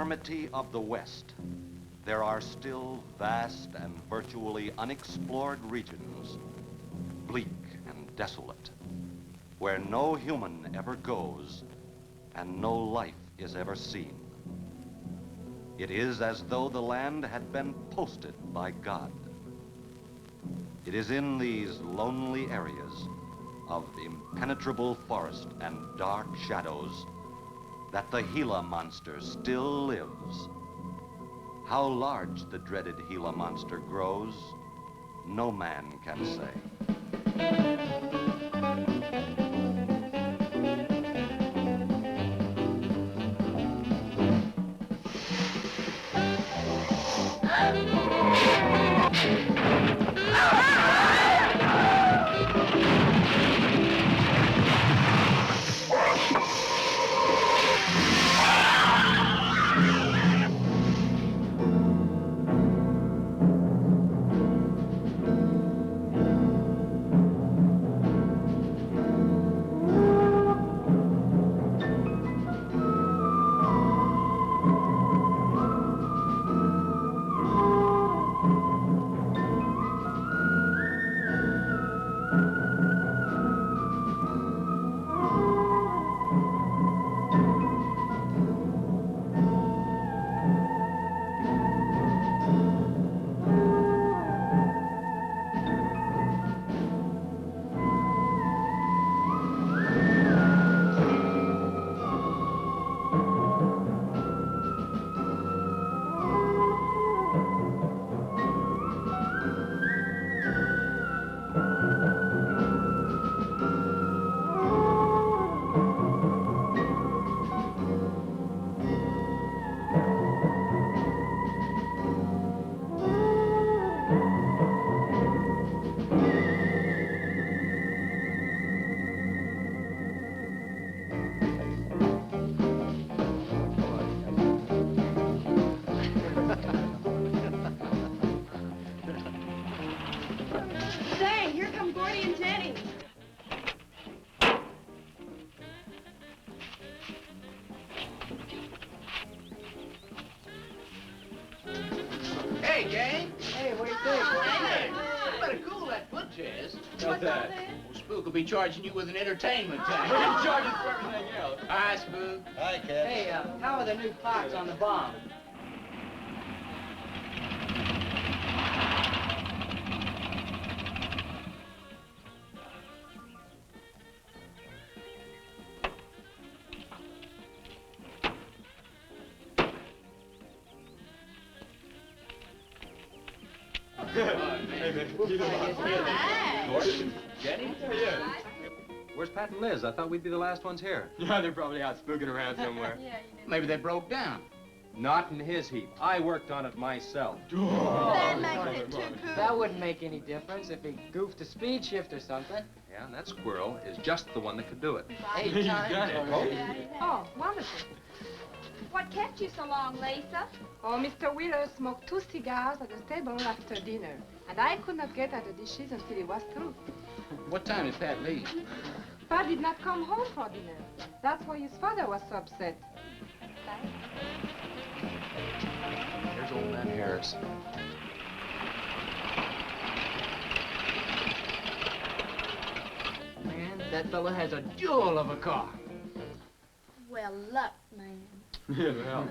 enormity of the West, there are still vast and virtually unexplored regions, bleak and desolate, where no human ever goes and no life is ever seen. It is as though the land had been posted by God. It is in these lonely areas of impenetrable forest and dark shadows that the Gila Monster still lives. How large the dreaded Gila Monster grows, no man can say. Hey, gang. Hey, what do you think? Hey, you better cool that foot, Jazz. What's that? Well, Spook will be charging you with an entertainment tax. He's charging for everything else. Hi, Spook. Hi, Ken. Hey, how are the new parts on the bomb? Gordon? Jenny? Yeah. Where's Pat and Liz? I thought we'd be the last ones here. Yeah, they're probably out spooking around somewhere. Maybe they broke down. Not in his heap. I worked on it myself. That makes it too cool. That wouldn't make any difference if he goofed a speed shift or something. Yeah, and that squirrel is just the one that could do it. 8 He's times done it. already. Oh, wonderful. What kept you so long, Lisa? Oh, Mr. Wheeler smoked 2 cigars at the table after dinner, and I could not get at the dishes until it was through. What time did Pat leave? Pat did not come home for dinner. That's why his father was so upset. Here's old man Harris. Man, that fella has a jewel of a car. Well, luck, man. Yeah, well.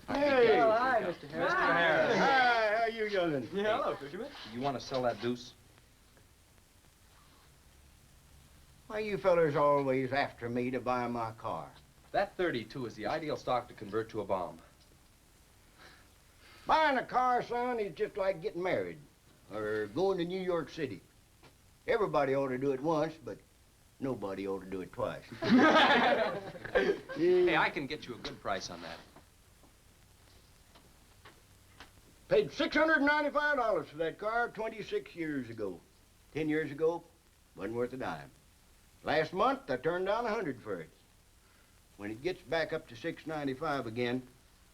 Hey! Oh, hi, Mr. Harris. Mr. Harris. Hi, how you doing? Yeah, hello, fisherman. You want to sell that deuce? Why you fellers always after me to buy my car? That 32 is the ideal stock to convert to a bomb. Buying a car, son, is just like getting married or going to New York City. Everybody ought to do it once, but nobody ought to do it twice. Hey, I can get you a good price on that. Paid $695 for that car 26 years ago. 10 years ago, wasn't worth a dime. Last month, I turned down $100 for it. When it gets back up to $695 again,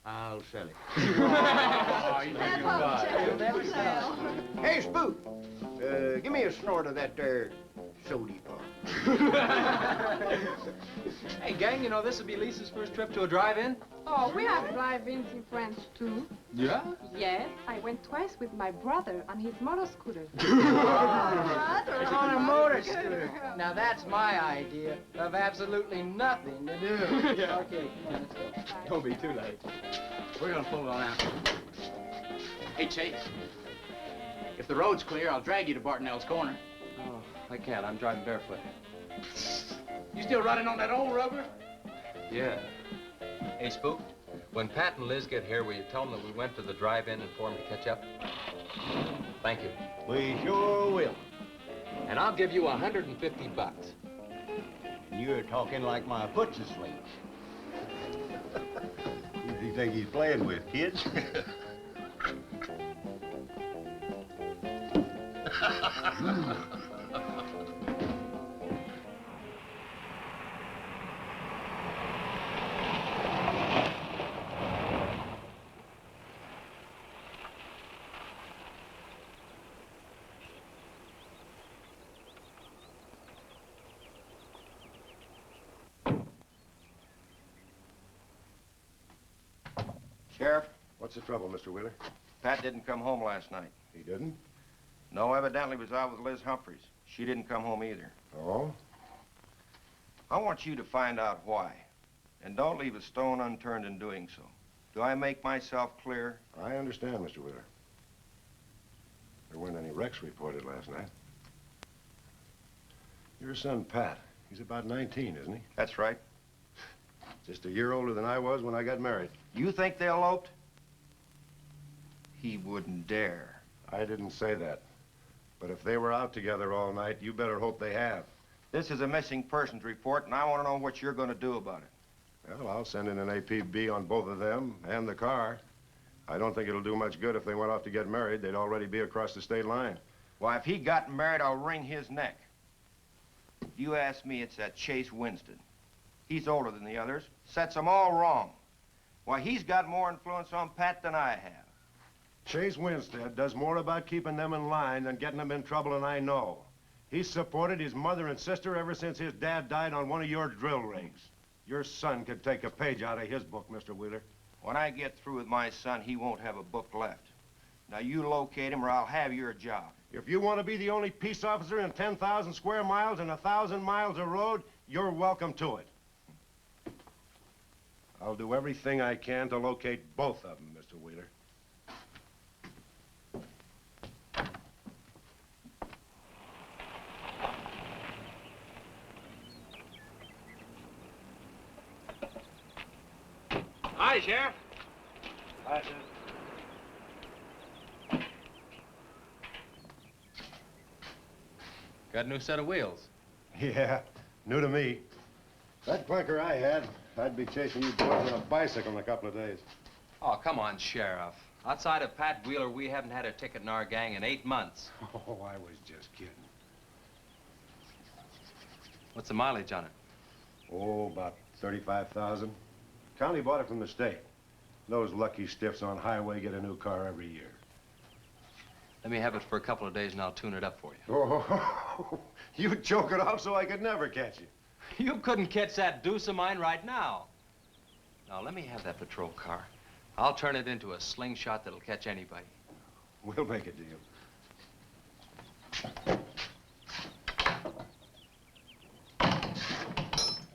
I'll sell it. Oh, you think you'll buy it. You'll never sell. Hey, Spook, give me a snort of that there sody pop. Hey, gang, you know this will be Lisa's first trip to a drive-in? Oh, we have drive-ins in France, too. Yeah? Yes, I went twice with my brother on his motor scooter. On a motor scooter. Now that's my idea of absolutely nothing to do. Yeah. Okay, let's go. Don't be too late. We're gonna pull it on out. Hey, Chase. If the road's clear, I'll drag you to Bartonell's corner. Oh, I can't. I'm driving barefoot. You still running on that old rubber? Yeah. Hey, Spook, when Pat and Liz get here, will you tell them that we went to the drive-in and for them to catch up? Thank you. We sure will. And I'll give you $150. You're talking like my foot's asleep. Who do you think he's playing with, kids? Sheriff, What's the trouble, Mr. Wheeler? Pat didn't come home last night. He didn't? No, evidently was out with Liz Humphreys. She didn't come home either. Oh? I want you to find out why. And don't leave a stone unturned in doing so. Do I make myself clear? I understand, Mr. Wheeler. There weren't any wrecks reported last night. Your son, Pat, he's about 19, isn't he? That's right. Just a year older than I was when I got married. You think they eloped? He wouldn't dare. I didn't say that. But if they were out together all night, you better hope they have. This is a missing persons report, and I want to know what you're going to do about it. Well, I'll send in an APB on both of them and the car. I don't think it'll do much good if they went off to get married. They'd already be across the state line. Why, if he got married, I'll wring his neck. If you ask me, it's that Chase Winston. He's older than the others, sets them all wrong. Why, he's got more influence on Pat than I have. Chase Winstead does more about keeping them in line than getting them in trouble, and I know. He's supported his mother and sister ever since his dad died on one of your drill rigs. Your son could take a page out of his book, Mr. Wheeler. When I get through with my son, he won't have a book left. Now, you locate him or I'll have your job. If you want to be the only peace officer in 10,000 square miles and 1,000 miles of road, you're welcome to it. I'll do everything I can to locate both of them, Mr. Wheeler. Hi, Sheriff. Hi, sir. Got a new set of wheels. Yeah, new to me. That clunker I had, I'd be chasing you boys on a bicycle in a couple of days. Oh, come on, Sheriff. Outside of Pat Wheeler, we haven't had a ticket in our gang in 8 months. Oh, I was just kidding. What's the mileage on it? Oh, about 35,000. County bought it from the state. Those lucky stiffs on highway get a new car every year. Let me have it for a couple of days and I'll tune it up for you. Oh, you'd choke it off so I could never catch you. You couldn't catch that deuce of mine right now. Now, let me have that patrol car. I'll turn it into a slingshot that'll catch anybody. We'll make a deal.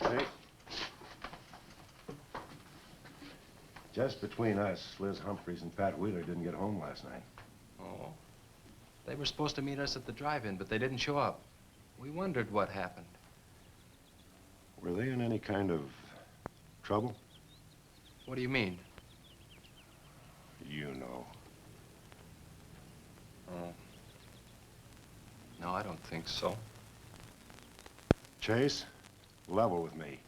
Hey. Just between us, Liz Humphreys and Pat Wheeler didn't get home last night. Oh. They were supposed to meet us at the drive-in, but they didn't show up. We wondered what happened. Were they in any kind of trouble? What do you mean? You know. Oh. No, I don't think so. Chase, level with me.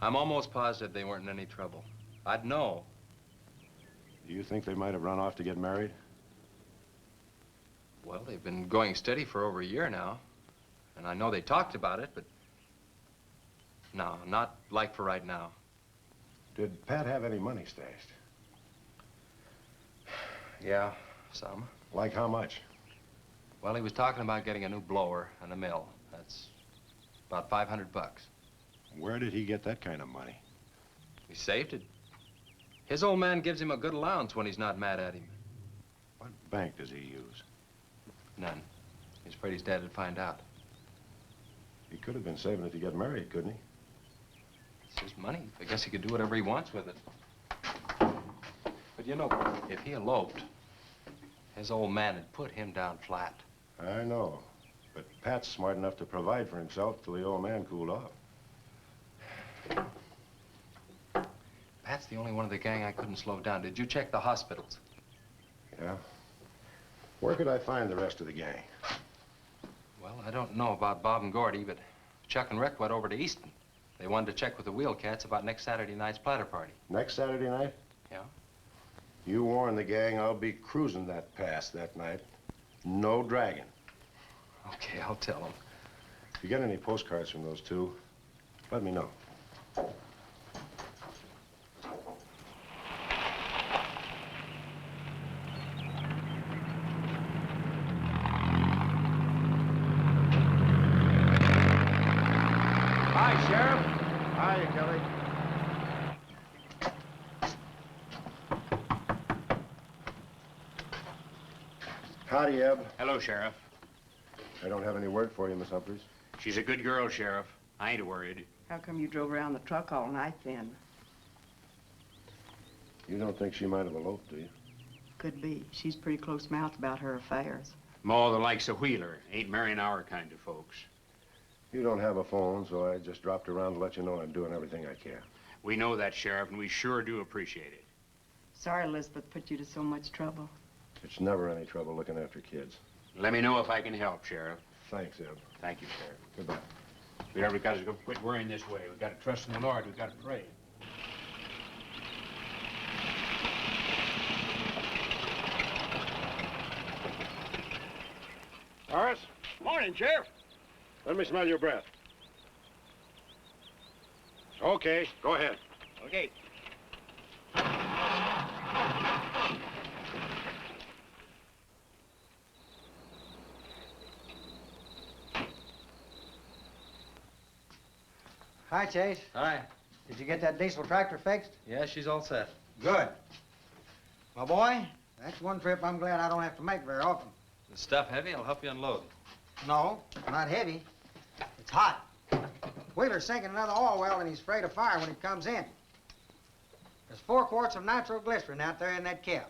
I'm almost positive they weren't in any trouble. I'd know. Do you think they might have run off to get married? Well, they've been going steady for over a year now. And I know they talked about it, but... No, not like for right now. Did Pat have any money stashed? Yeah, some. Like how much? Well, he was talking about getting a new blower and a mill. That's about $500. Where did he get that kind of money? He saved it. His old man gives him a good allowance when he's not mad at him. What bank does he use? None. He's afraid his dad would find out. He could have been saving it to get married, couldn't he? It's his money. I guess he could do whatever he wants with it. But you know, if he eloped, his old man had put him down flat. I know. But Pat's smart enough to provide for himself till the old man cooled off. Pat's the only one of the gang I couldn't slow down. Did you check the hospitals? Yeah. Where could I find the rest of the gang? Well, I don't know about Bob and Gordy, but Chuck and Rick went over to Easton. They wanted to check with the Wheel Cats about next Saturday night's platter party. Next Saturday night? Yeah? You warn the gang I'll be cruising that pass that night. No dragging. Okay, I'll tell them. If you get any postcards from those two, let me know. Hi, Sheriff. Hiya, Kelly. Howdy, Eb. Hello, Sheriff. I don't have any word for you, Miss Humphries. She's a good girl, Sheriff. I ain't worried. How come you drove around the truck all night then? You don't think she might have eloped, do you? Could be. She's pretty close-mouthed about her affairs. Ma, the likes of Wheeler, ain't marrying our kind of folks. You don't have a phone, so I just dropped around to let you know I'm doing everything I can. We know that, Sheriff, and we sure do appreciate it. Sorry Elizabeth put you to so much trouble. It's never any trouble looking after kids. Let me know if I can help, Sheriff. Thanks, Eb. Thank you, Sheriff. Goodbye. We never got to quit worrying this way. We got to trust in the Lord. We got to pray. Horace, Morning, Sheriff. let me smell your breath. Okay, go ahead. Okay. Hi, Chase. Hi. Did you get that diesel tractor fixed? Yeah, she's all set. Good. My boy, that's one trip I'm glad I don't have to make very often. The stuff heavy? I'll help you unload. No, not heavy. It's hot. Wheeler's sinking another oil well and he's afraid of fire when he comes in. There's 4 quarts of nitroglycerin out there in that cap.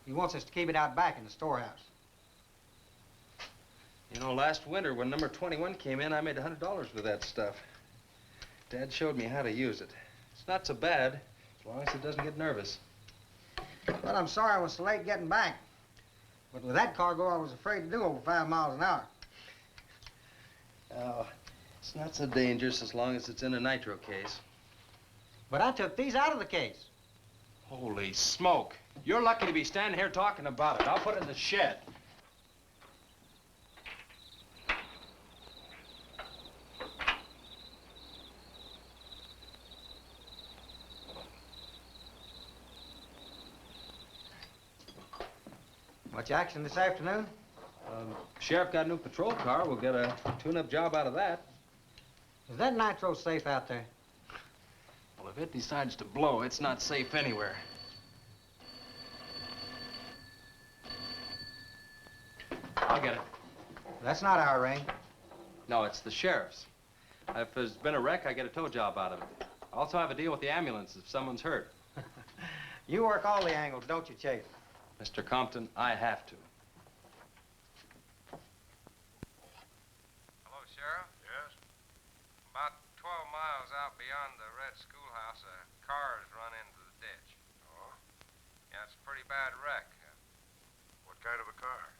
He wants us to keep it out back in the storehouse. You know, last winter when number 21 came in, I made $100 with that stuff. Dad showed me how to use it. It's not so bad, as long as it doesn't get nervous. Well, I'm sorry I was so late getting back. But with that cargo, I was afraid to do over 5 miles an hour. Oh, it's not so dangerous as long as it's in a nitro case. But I took these out of the case. Holy smoke. You're lucky to be standing here talking about it. I'll put it in the shed. Much action this afternoon? Sheriff got a new patrol car. We'll get a tune-up job out of that. Is that nitro safe out there? Well, if it decides to blow, it's not safe anywhere. I'll get it. That's not our ring. No, it's the sheriff's. If there's been a wreck, I get a tow job out of it. I also have a deal with the ambulance if someone's hurt. You work all the angles, don't you, Chase? Mr. Compton, I have to. Hello, Sheriff? Yes? About 12 miles out beyond the red schoolhouse, a car's run into the ditch. Oh? Yeah, it's a pretty bad wreck. What kind of a car?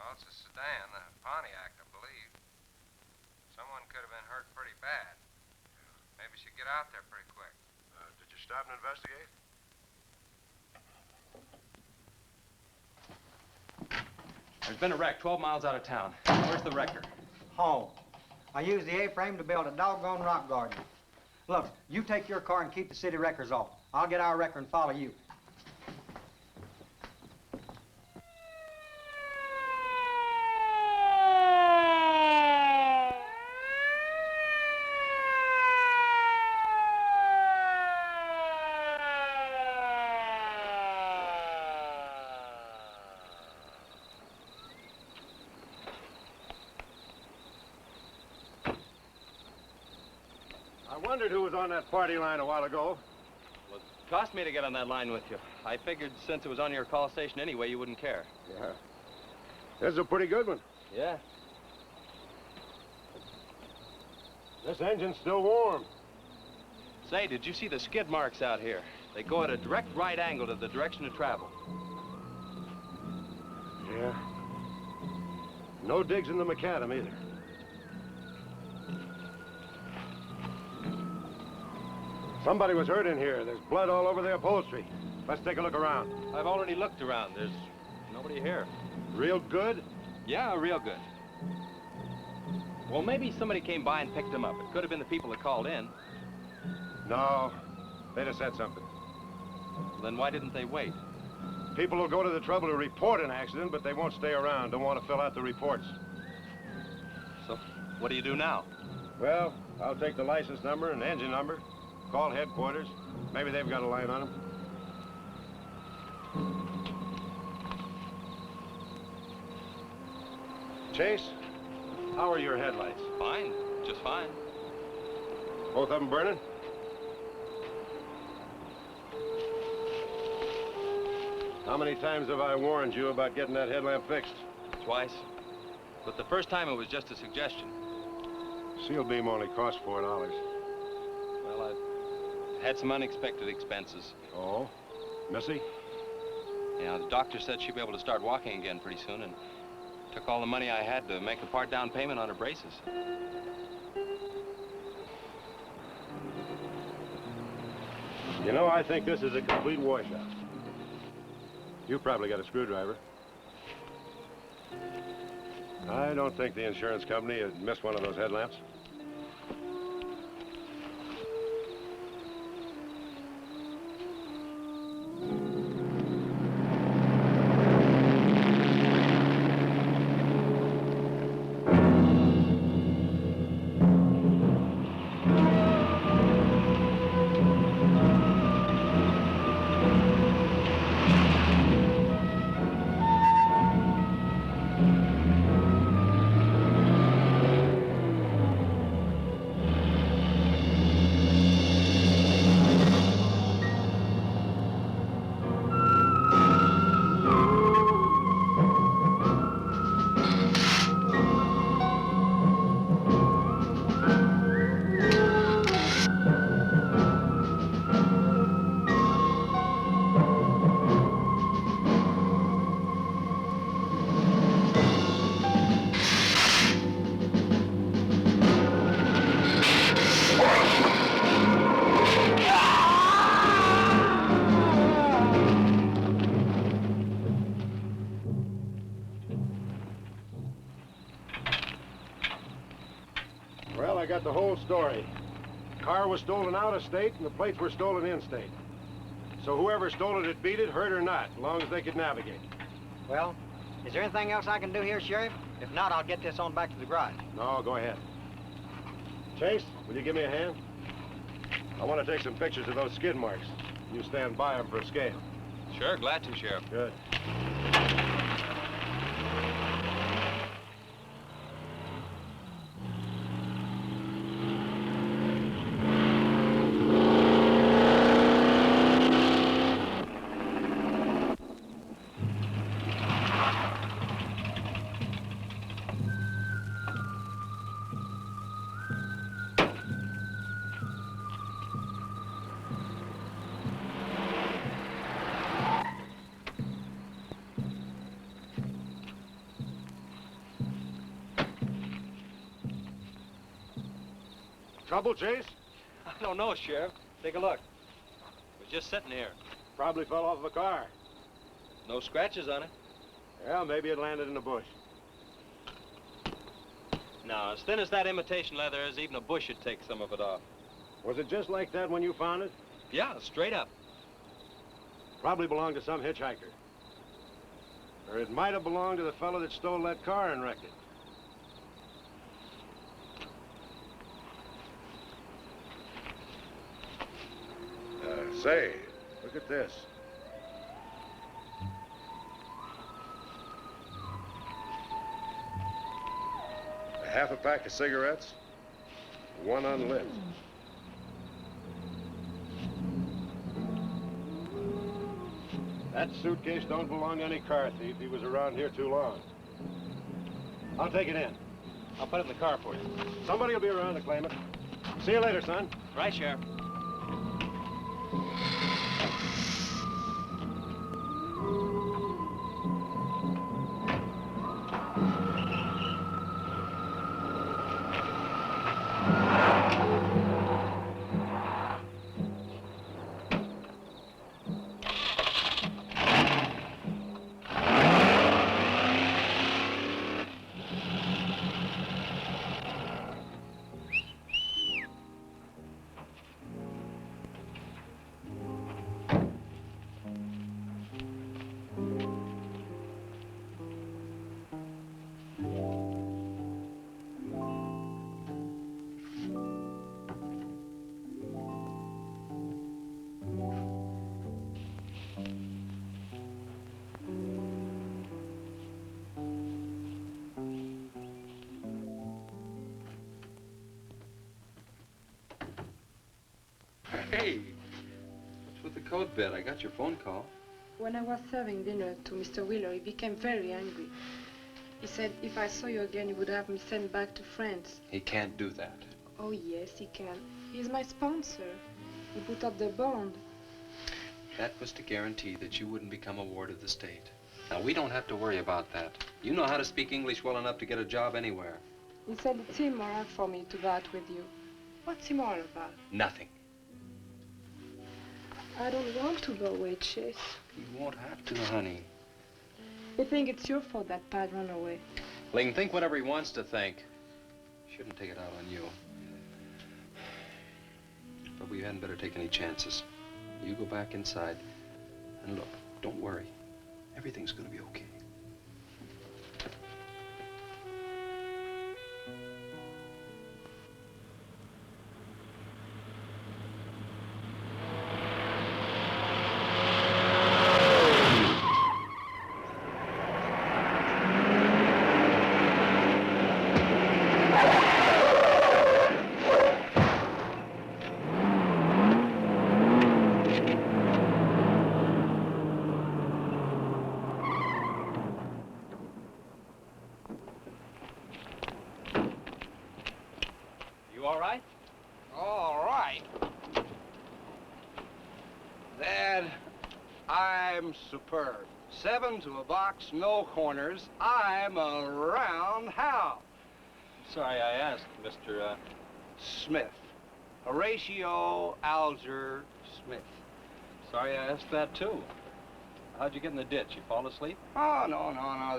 Well, it's a sedan, a Pontiac, I believe. Someone could have been hurt pretty bad. Maybe you should get out there pretty quick. Did you stop and investigate? There's been a wreck 12 miles out of town. Where's the wrecker? Home. I used the A-frame to build a doggone rock garden. Look, you take your car and keep the city records off. I'll get our record and follow you. I wondered who was on that party line a while ago. Well, it cost me to get on that line with you. I figured since it was on your call station anyway, you wouldn't care. Yeah. This is a pretty good one. Yeah. This engine's still warm. Say, did you see the skid marks out here? They go at a direct right angle to the direction of travel. Yeah. No digs in the macadam either. Somebody was hurt in here. There's blood all over the upholstery. Let's take a look around. I've already looked around. There's nobody here. Real good? Yeah, real good. Well, maybe somebody came by and picked them up. It could have been the people that called in. No. They'd have said something. Then why didn't they wait? People will go to the trouble to report an accident, but they won't stay around. Don't want to fill out the reports. So, what do you do now? Well, I'll take the license number and engine number. Call headquarters. Maybe they've got a line on them. Chase, how are your headlights? Fine, just fine. Both of them burning? How many times have I warned you about getting that headlamp fixed? Twice. But the first time it was just a suggestion. Seal beam only cost $4. Well, I had some unexpected expenses. Oh? Missy? Yeah, the doctor said she'd be able to start walking again pretty soon and took all the money I had to make a part down payment on her braces. You know, I think this is a complete washout. You probably got a screwdriver. I don't think the insurance company had missed one of those headlamps. Well, I got the whole story. The car was stolen out of state, and the plates were stolen in state. So whoever stole it had beat it, hurt or not, as long as they could navigate. Well, is there anything else I can do here, Sheriff? If not, I'll get this on back to the garage. No, go ahead. Chase, will you give me a hand? I want to take some pictures of those skid marks. You stand by them for a scale. Sure, glad to, Sheriff. Good. Trouble, Chase? I don't know, Sheriff. Take a look. It was just sitting here. Probably fell off of a car. No scratches on it. Well, maybe it landed in a bush. No, as thin as that imitation leather is, even a bush should take some of it off. Was it just like that when you found it? Yeah, straight up. Probably belonged to some hitchhiker. Or it might have belonged to the fellow that stole that car and wrecked it. Say, look at this. Half a pack of cigarettes, one unlit. That suitcase don't belong to any car thief. He was around here too long. I'll take it in. I'll put it in the car for you. Somebody will be around to claim it. See you later, son. Right, Sheriff. Hey, what's with the coat bed? I got your phone call. When I was serving dinner to Mr. Wheeler, he became very angry. He said if I saw you again, he would have me sent back to France. He can't do that. Oh, yes, he can. He's my sponsor. He put up the bond. That was to guarantee that you wouldn't become a ward of the state. Now, we don't have to worry about that. You know how to speak English well enough to get a job anywhere. He said it's immoral for me to go out with you. What's immoral about? Nothing. I don't want to go away, Chase. You won't have to, honey. You think it's your fault that Pat ran away? He can think whatever he wants to think. Shouldn't take it out on you. But we hadn't better take any chances. You go back inside, and look, don't worry. Everything's gonna be okay. You all right? All right. Dad, I'm superb. 7 to a box, no corners. I'm a roundhouse. Sorry I asked, Mr. Smith. Horatio Alger Smith. Sorry I asked that, too. How'd you get in the ditch? You fall asleep? Oh, no.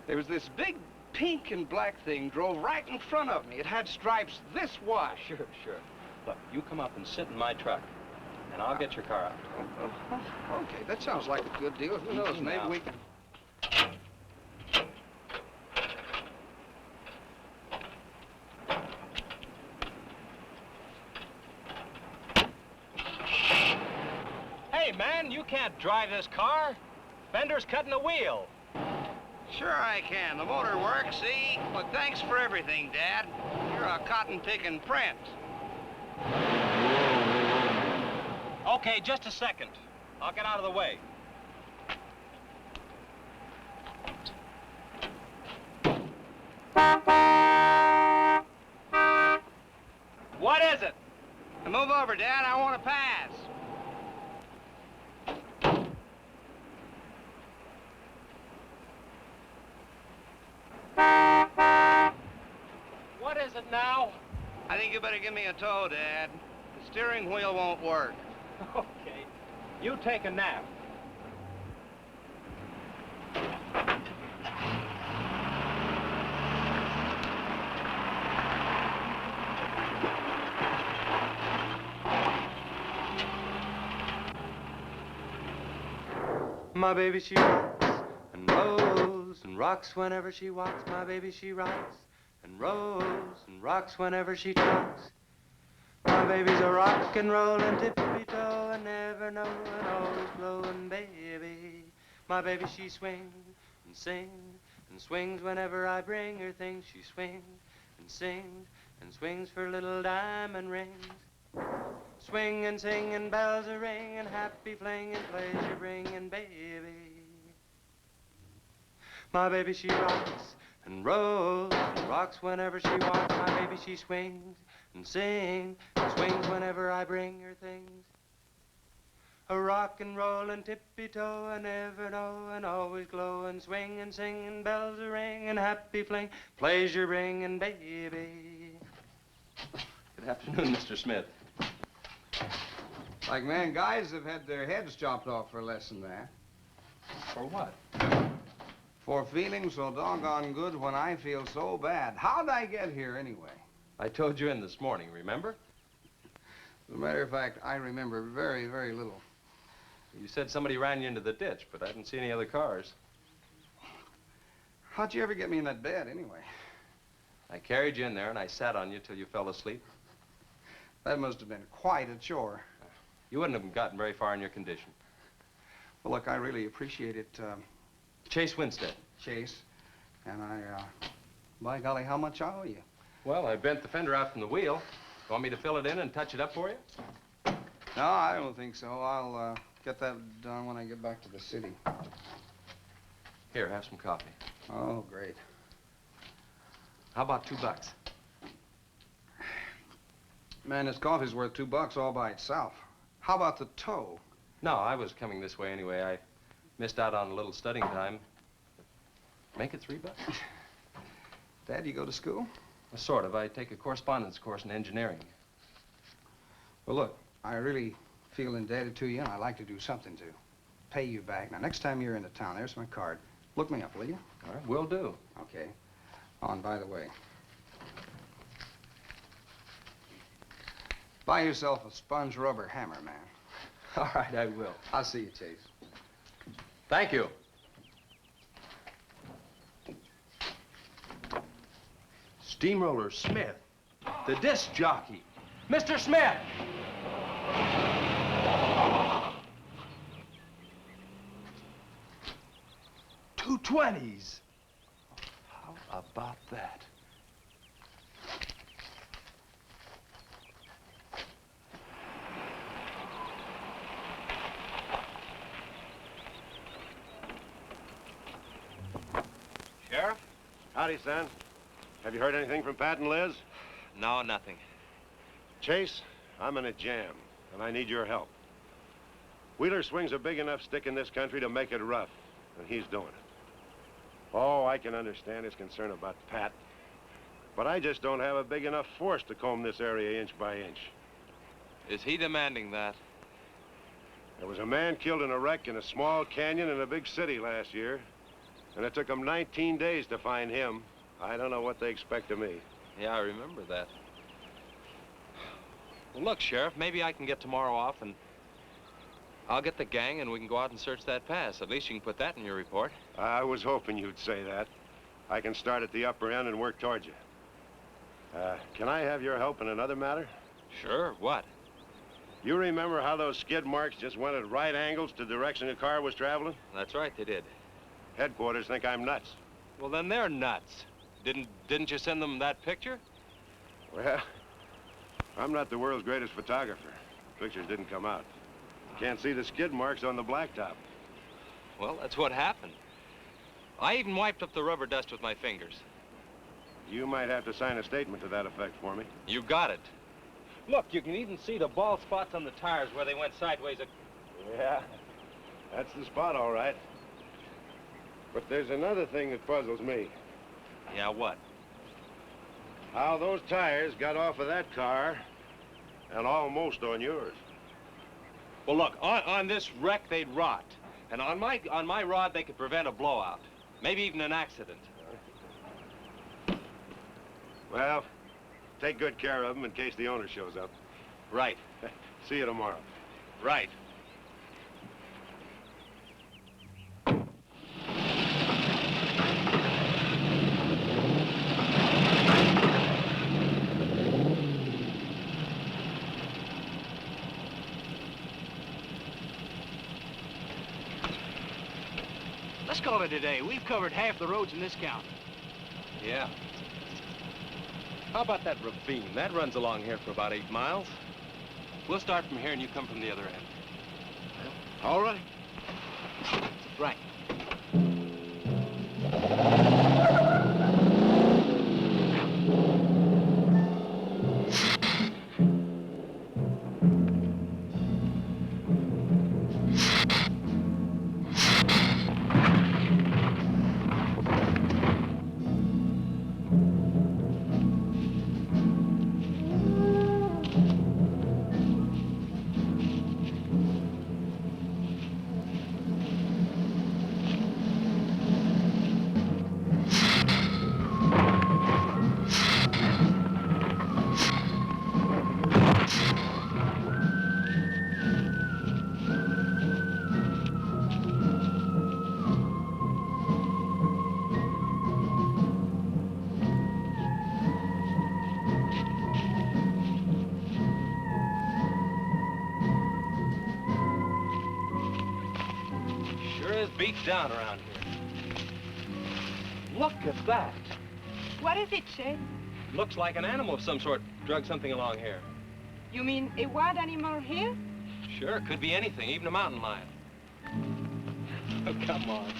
There was this big pink and black thing drove right in front of me. It had stripes this wide. Sure. Look, you come up and sit in my truck, and I'll get your car out. Okay, that sounds like a good deal. Who knows, maybe we can... Hey, man, you can't drive this car. Fender's cutting the wheel. Sure I can. The motor works, see? But thanks for everything, Dad. You're a cotton-picking prince. Okay, just a second. I'll get out of the way. What is it? Move over, Dad. I want to pass. What is it now? I think you better give me a tow, Dad. The steering wheel won't work. Okay. You take a nap. My baby, she rocks and rolls and rocks whenever she walks. My baby, she rocks and rolls and rocks whenever she talks. My baby's a rock and rollin' tippy-toe and never know and always blowin' baby. My baby, she swings and sings and swings whenever I bring her things. She swings and sings and swings for little diamond rings. Swing and sing and bells a ring and happy fling and pleasure bringing baby. My baby, she rocks and rolls and rocks whenever she walks. My baby, she swings and sings and swings whenever I bring her things. A rock and roll and tippy-toe and never know and always glow and swing and sing and bells a ring and happy fling, pleasure bringing baby. Good afternoon, Mr. Smith. Like man, guys have had their heads chopped off for less than that. For what? For feeling so doggone good when I feel so bad. How'd I get here anyway? I told you in this morning, remember? As a matter of fact, I remember very, very little. You said somebody ran you into the ditch, but I didn't see any other cars. How'd you ever get me in that bed anyway? I carried you in there and I sat on you till you fell asleep. That must have been quite a chore. You wouldn't have gotten very far in your condition. Well, look, I really appreciate it. Chase Winstead. Chase. And by golly, how much I owe you? Well, I bent the fender out from the wheel. Want me to fill it in and touch it up for you? No, I don't think so. I'll get that done when I get back to the city. Here, have some coffee. Oh, great. How about $2? Man, this coffee's worth $2 all by itself. How about the tow? No, I was coming this way anyway. I missed out on a little studying time. Make it $3. Dad, you go to school? Sort of. I take a correspondence course in engineering. Well, look, I really feel indebted to you, and I'd like to do something to pay you back. Now, next time you're into town, there's my card. Look me up, will you? All right, will do. Okay. Oh, and by the way, buy yourself a sponge rubber hammer, man. All right, I will. I'll see you, Chase. Thank you. Steamroller Smith, the disc jockey. Mr. Smith! $2.20s. How about that? Sheriff? Howdy, son. Have you heard anything from Pat and Liz? No, nothing. Chase, I'm in a jam, and I need your help. Wheeler swings a big enough stick in this country to make it rough, and he's doing it. Oh, I can understand his concern about Pat, but I just don't have a big enough force to comb this area inch by inch. Is he demanding that? There was a man killed in a wreck in a small canyon in a big city last year, and it took them 19 days to find him. I don't know what they expect of me. Yeah, I remember that. Well, look, Sheriff, maybe I can get tomorrow off and I'll get the gang and we can go out and search that pass. At least you can put that in your report. I was hoping you'd say that. I can start at the upper end and work towards you. Can I have your help in another matter? Sure, what? You remember how those skid marks just went at right angles to the direction the car was traveling? That's right, they did. Headquarters think I'm nuts. Well, then they're nuts. Didn't you send them that picture? Well, I'm not the world's greatest photographer. Pictures didn't come out. Can't see the skid marks on the blacktop. Well, that's what happened. I even wiped up the rubber dust with my fingers. You might have to sign a statement to that effect for me. You got it. Look, you can even see the bald spots on the tires where they went sideways. Yeah, that's the spot, all right. But there's another thing that puzzles me. Yeah, what? How those tires got off of that car and almost on yours. Well, look, on this wreck, they'd rot. And on my rod, they could prevent a blowout. Maybe even an accident. Well, take good care of them in case the owner shows up. Right. See you tomorrow. Right. call it a day. We've covered half the roads in this county. Yeah. How about that ravine? That runs along here for about 8 miles. We'll start from here and you come from the other end. All right. Right. Beat down around here. Look at that. What is it, Chase? Looks like an animal of some sort drug something along here. You mean a wild animal here? Sure, could be anything, even a mountain lion. Oh, come on.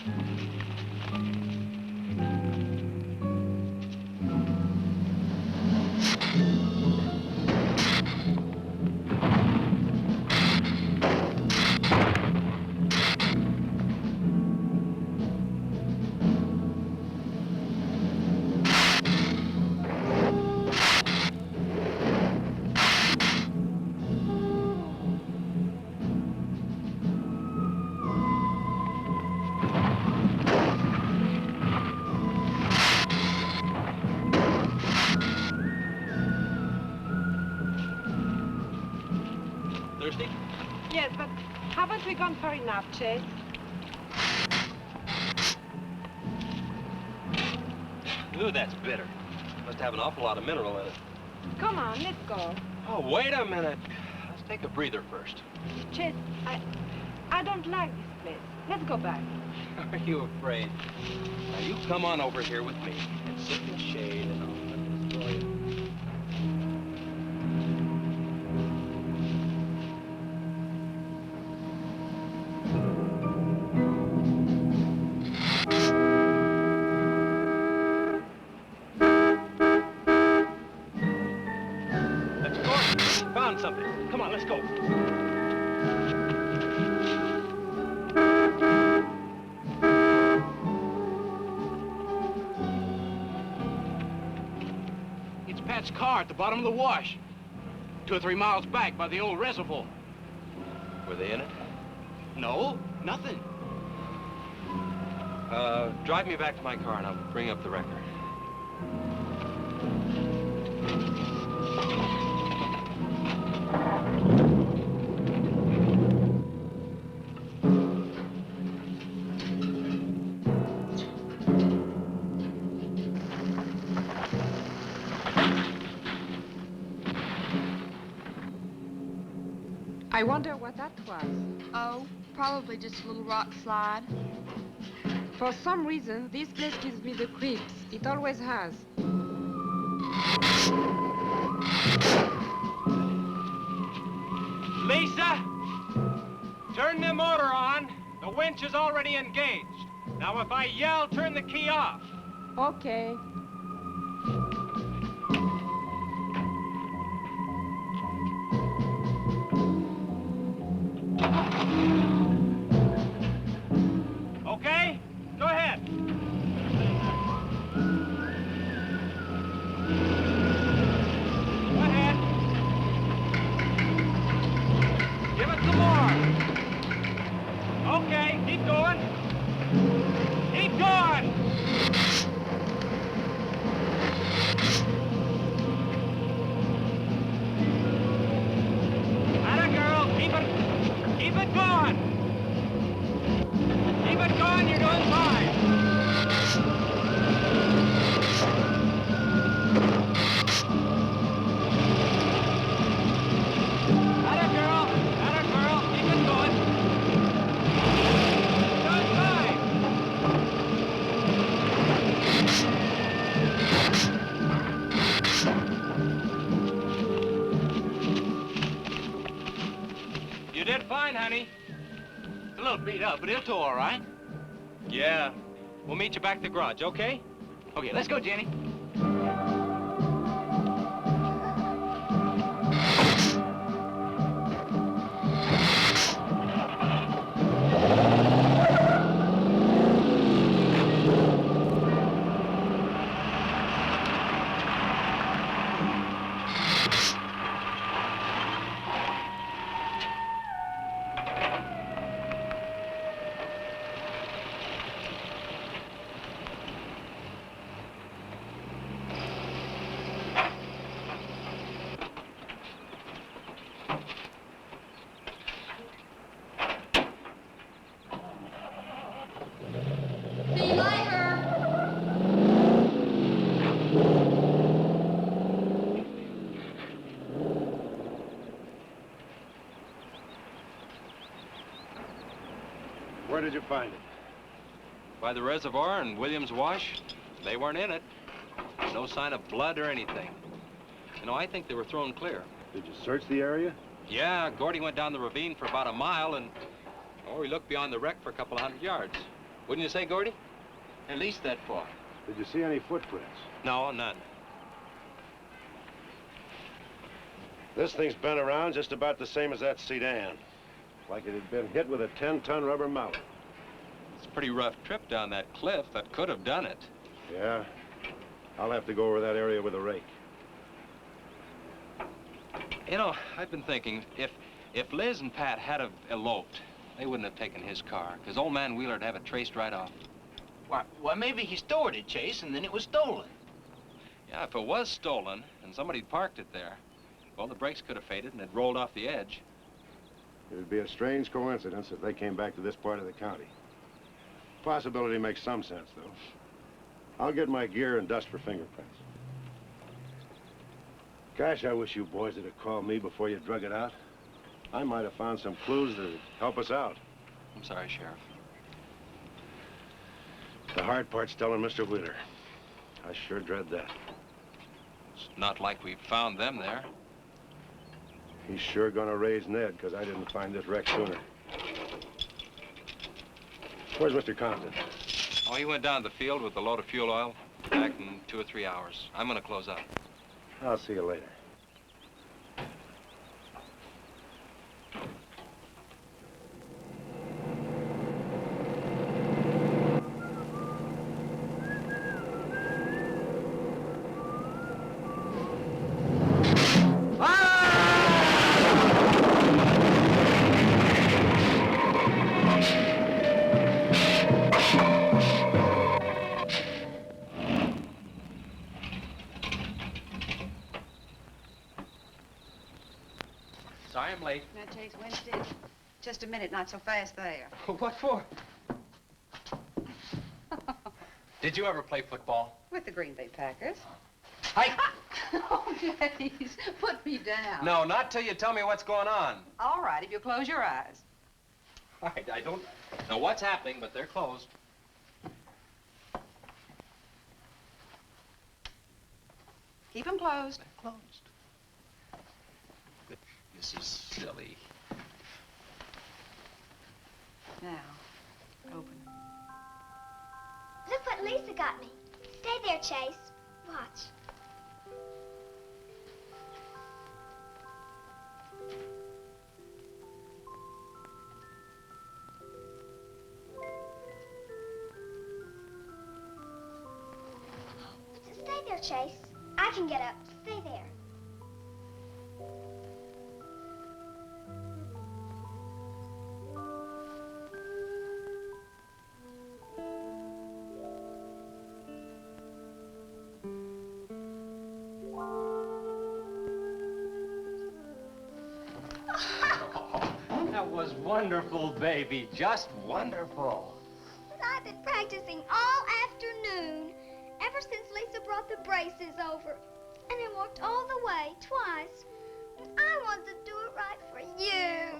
Thirsty? Yes, but haven't we gone far enough, Chase? Ooh, that's bitter. Must have an awful lot of mineral in it. Come on, let's go. Oh, wait a minute. Let's take a breather first. Chase, I don't like this place. Let's go back. Are you afraid? Now, you come on over here with me and sit in the shade and I'll destroy you. Found something. Come on, let's go. It's Pat's car at the bottom of the wash. 2 or 3 miles back by the old reservoir. Were they in it? No, nothing. Drive me back to my car and I'll bring up the record. I wonder what that was. Oh, probably just a little rock slide. For some reason, this place gives me the creeps. It always has. Lisa! Turn the motor on. The winch is already engaged. Now, if I yell, turn the key off. Okay. Okay? Go ahead. Go ahead. Give it some more. Okay, keep going. Keep going. Atta girl, keep it going. Keep it going, you're doing fine. Atta girl, keep it going. You're doing fine. You did fine, honey. It's a little beat up, but it'll tow all right. Yeah. We'll meet you back at the garage, okay? Okay, let's go, Jenny. See you later. Where did you find it? By the reservoir and Williams Wash. They weren't in it. No sign of blood or anything. You know, I think they were thrown clear. Did you search the area? Yeah, Gordy went down the ravine for about a mile and... Oh, he looked beyond the wreck for a couple of 100 yards. Wouldn't you say, Gordy? At least that far. Did you see any footprints? No, none. This thing's been around just about the same as that sedan. Like it had been hit with a 10-ton rubber mallet. It's a pretty rough trip down that cliff. That could have done it. Yeah? I'll have to go over that area with a rake. You know, I've been thinking, if Liz and Pat had have eloped, they wouldn't have taken his car, because old man Wheeler'd have it traced right off. Why, maybe he stored it, Chase, and then it was stolen. Yeah, if it was stolen and somebody parked it there, well, the brakes could have faded and it rolled off the edge. It would be a strange coincidence if they came back to this part of the county. Possibility makes some sense, though. I'll get my gear and dust for fingerprints. Gosh, I wish you boys would have called me before you drug it out. I might have found some clues that would help us out. I'm sorry, Sheriff. The hard part's telling Mr. Wheeler. I sure dread that. It's not like we found them there. He's sure gonna raise Ned, because I didn't find this wreck sooner. Where's Mr. Compton? Oh, he went down to the field with a load of fuel oil. Back in 2 or 3 hours. I'm gonna close up. I'll see you later. Sorry I'm late. Now, Chase, Wednesday. Just a minute, not so fast there. What for? Did you ever play football? With the Green Bay Packers. I... Oh, Chase, put me down. No, not till you tell me what's going on. All right, if you close your eyes. All right, I don't know what's happening, but they're closed. Keep them closed. They're closed. This is silly. Now, open. Look what Lisa got me. Stay there, Chase. Watch. Stay there, Chase. I can get up. Stay there. That was wonderful, baby. Just wonderful. I've been practicing all afternoon, ever since Lisa brought the braces over. And I walked all the way, twice. And I wanted to do it right for you.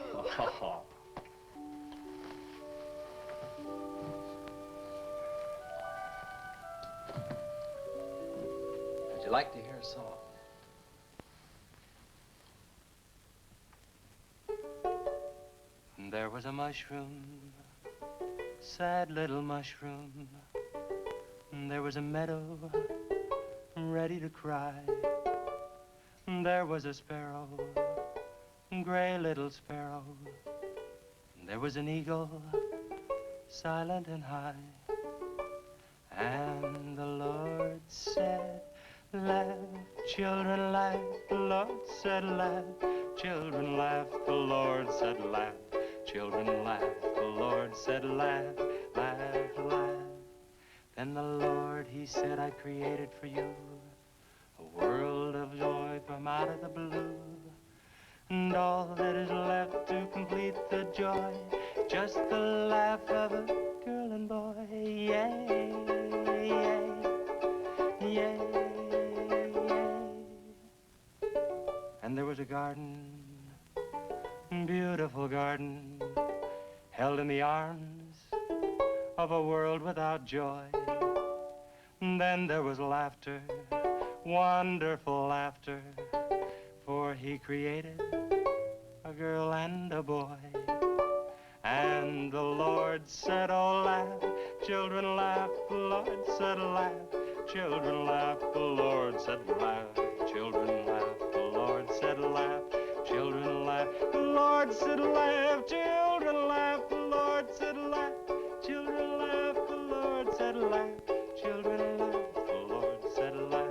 Would you like to hear a song? There was a mushroom, sad little mushroom. There was a meadow ready to cry. There was a sparrow, gray little sparrow. There was an eagle, silent and high. And the Lord said, laugh, children laugh. The Lord said, laugh, children laugh. The Lord said, laugh, children laugh. The Lord said, laugh, laugh, laugh. Then the Lord, he said, I created for you a world of joy from out of the blue. And all that is left to complete the joy, just the laugh of a girl and boy. Yay, yay, yay, yay. And there was a garden, beautiful garden, held in the arms of a world without joy. And then there was laughter, wonderful laughter, for he created a girl and a boy. And the Lord said, oh, laugh, children laugh. The Lord said, laugh, children laugh. The Lord said, laugh, children laugh. The Lord said, laugh, children laugh. The Lord said, laugh, children laugh. The Lord said, laugh, children laugh. The Lord said, laugh, children laugh. The Lord said, laugh.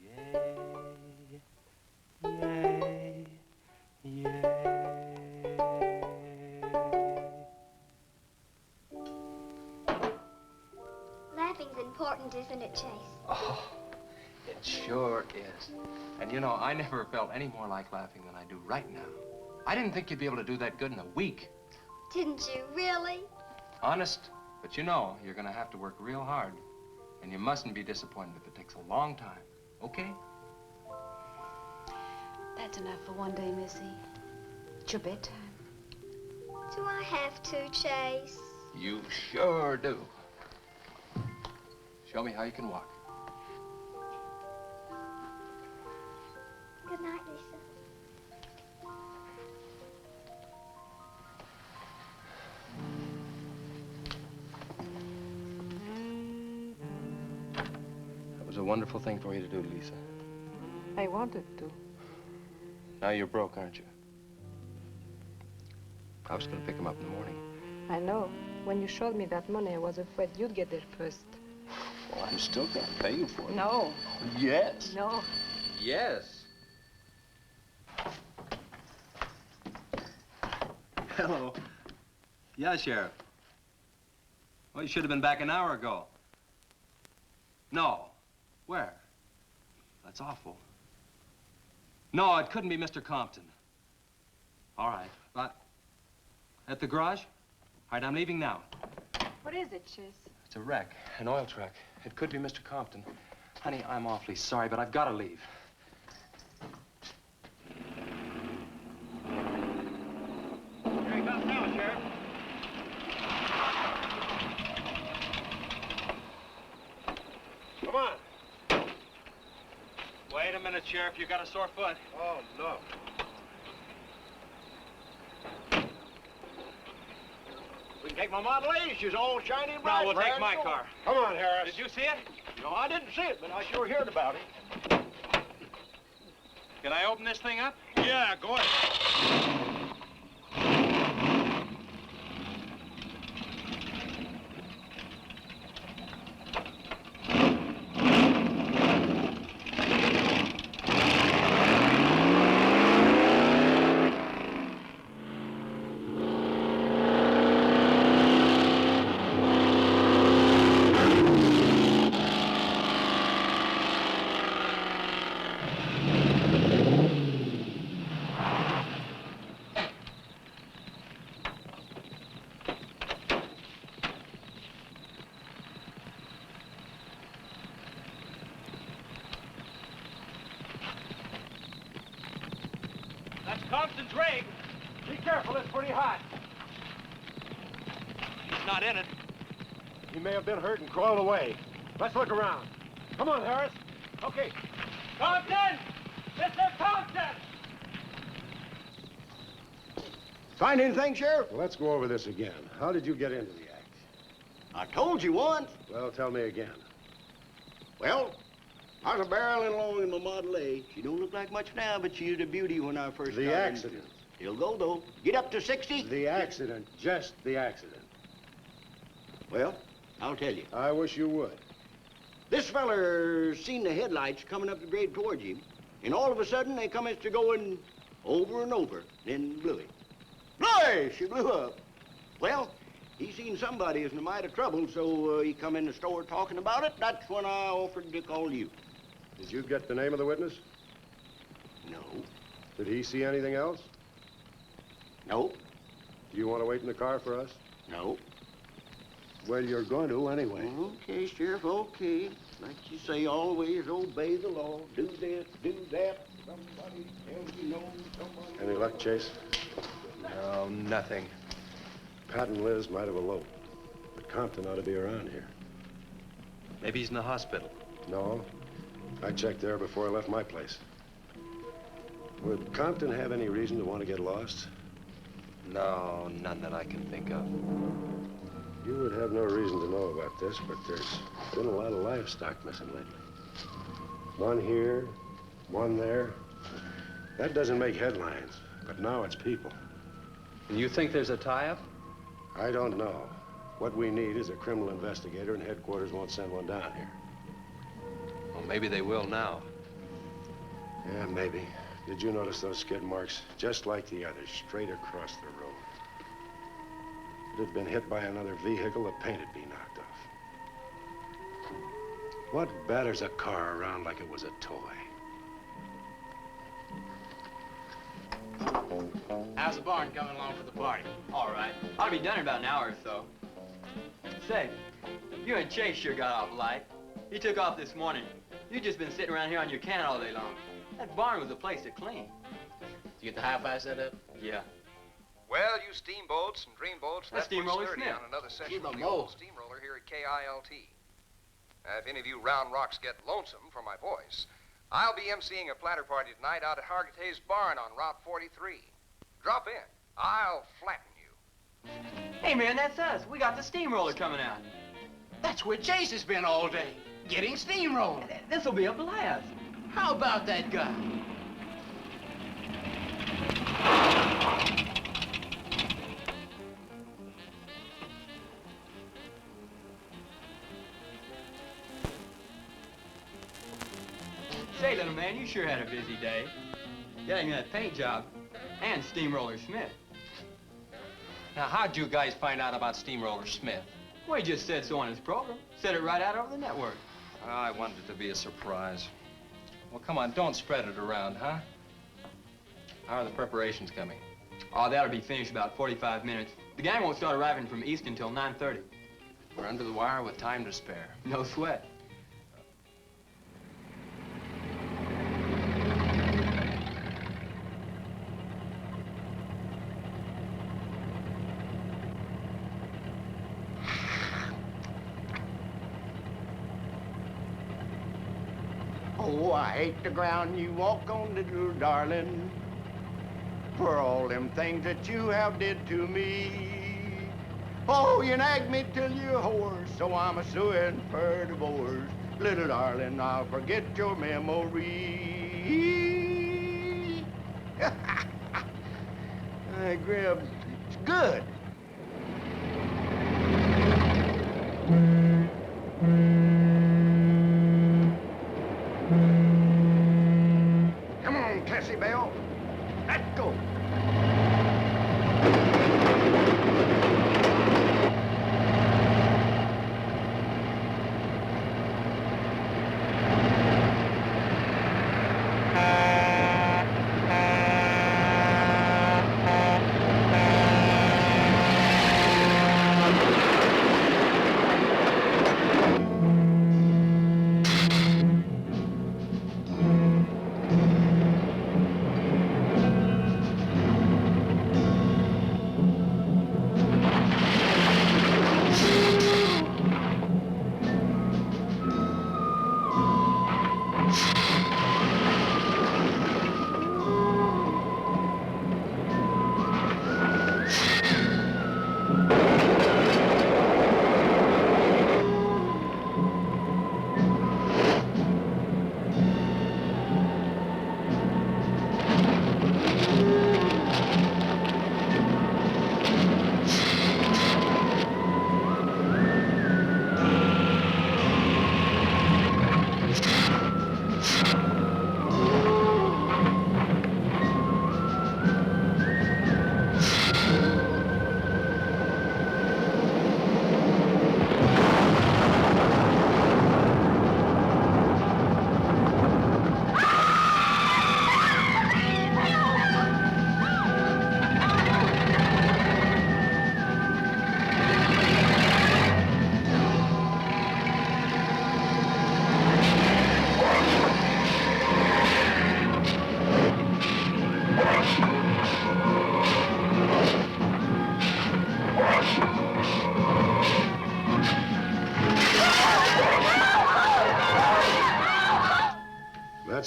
Yay, yay. Laughing's important, isn't it, Chase? Oh, it sure is. And you know, I never felt any more like laughing than I do right now. I didn't think you'd be able to do that good in a week. Didn't you, really? Honest. But you know, you're gonna have to work real hard. And you mustn't be disappointed if it takes a long time, okay? That's enough for one day, Missy. It's your bedtime. Do I have to, Chase? You sure do. Show me how you can walk. Good night, Lisa. That was a wonderful thing for you to do, Lisa. I wanted to. Now you're broke, aren't you? I was gonna pick him up in the morning. I know. When you showed me that money, I was afraid you'd get there first. Well, I'm still gonna pay you for it. No. Yes. No. Yes. Hello. Yeah, Sheriff. Well, you should have been back an hour ago. No. Where? That's awful. No, it couldn't be Mr. Compton. All right, but at the garage? All right, I'm leaving now. What is it, Chase? It's a wreck, an oil truck. It could be Mr. Compton. Honey, I'm awfully sorry, but I've got to leave. Here he comes now, Sheriff. Come on. Wait a minute, Sheriff. You got a sore foot. Oh, no. We can take my Model A. She's all shiny and bright. No, we'll take brand my new. car. Come on, Harris. Did you see it? No, I didn't see it, but I sure heard about it. Can I open this thing up? Yeah, go ahead. That's Compton's rig. Be careful, it's pretty hot. He's not in it. He may have been hurt and crawled away. Let's look around. Come on, Harris. Okay. Compton! Mr. Compton! Find anything, Sheriff? Well, let's go over this again. How did you get into the act? I told you once. Well, tell me again. Well, I was a barreling along in my Model A. She don't look like much now, but she was a beauty when I first The got accident. He'll go, though. Get up to 60. The accident. Just the accident. Well, I'll tell you. I wish you would. This feller seen the headlights coming up the grade towards him, and all of a sudden they come to going over and over, then blew him. Boy, she blew up. Well, he seen somebody was in a mite of trouble, so he come in the store talking about it. That's when I offered to call you. Did you get the name of the witness? No. Did he see anything else? No. Do you want to wait in the car for us? No. Well, you're going to anyway. Okay, Sheriff, okay. Like you say, always obey the law. Do this, do that. Somebody tells you no, somebody... Any luck, Chase? No, nothing. Pat and Liz might have eloped, but Compton ought to be around here. Maybe he's in the hospital. No. I checked there before I left my place. Would Compton have any reason to want to get lost? No, none that I can think of. You would have no reason to know about this, but there's been a lot of livestock missing lately. One here, one there. That doesn't make headlines, but now it's people. And you think there's a tie-up? I don't know. What we need is a criminal investigator, and headquarters won't send one down here. Well, maybe they will now. Yeah, maybe. Did you notice those skid marks? Just like the others, straight across the road. If it had been hit by another vehicle, the paint would be knocked off. What batters a car around like it was a toy? How's the barn coming along for the party? All right. Ought to be done in about an hour or so. Say, you and Chase sure got off light. He took off this morning. You've just been sitting around here on your can all day long. That barn was a place to clean. Did you get the hi-fi set up? Yeah. Well, you steamboats and dreamboats, That's let's put Steamroller sturdy Smith. on another session Keep of 'em the old old. steamroller here at KILT. If any of you round rocks get lonesome for my voice, I'll be emceeing a platter party tonight out at Hargitay's Barn on Route 43. Drop in. I'll flatten you. Hey, man, that's us. We got the steamroller coming out. That's where Chase has been all day, getting steamrolled. This'll be a blast. How about that guy? Say, little man, you sure had a busy day. Getting that paint job and Steamroller Smith. Now, how'd you guys find out about Steamroller Smith? Well, he just said so on his program. Said it right out over the network. I wanted it to be a surprise. Well, come on, don't spread it around, huh? How are the preparations coming? Oh, that'll be finished about 45 minutes. The gang won't start arriving from East until 9:30. We're under the wire with time to spare. No sweat. Oh, I hate the ground you walk on, little darling, for all them things that you have did to me. Oh, you nagged me till you're hoarse, so I'm a-suing for divorce. Little darling, I'll forget your memory. Hey, Grib, it's good. Come on, Cassie Bell. Let's go.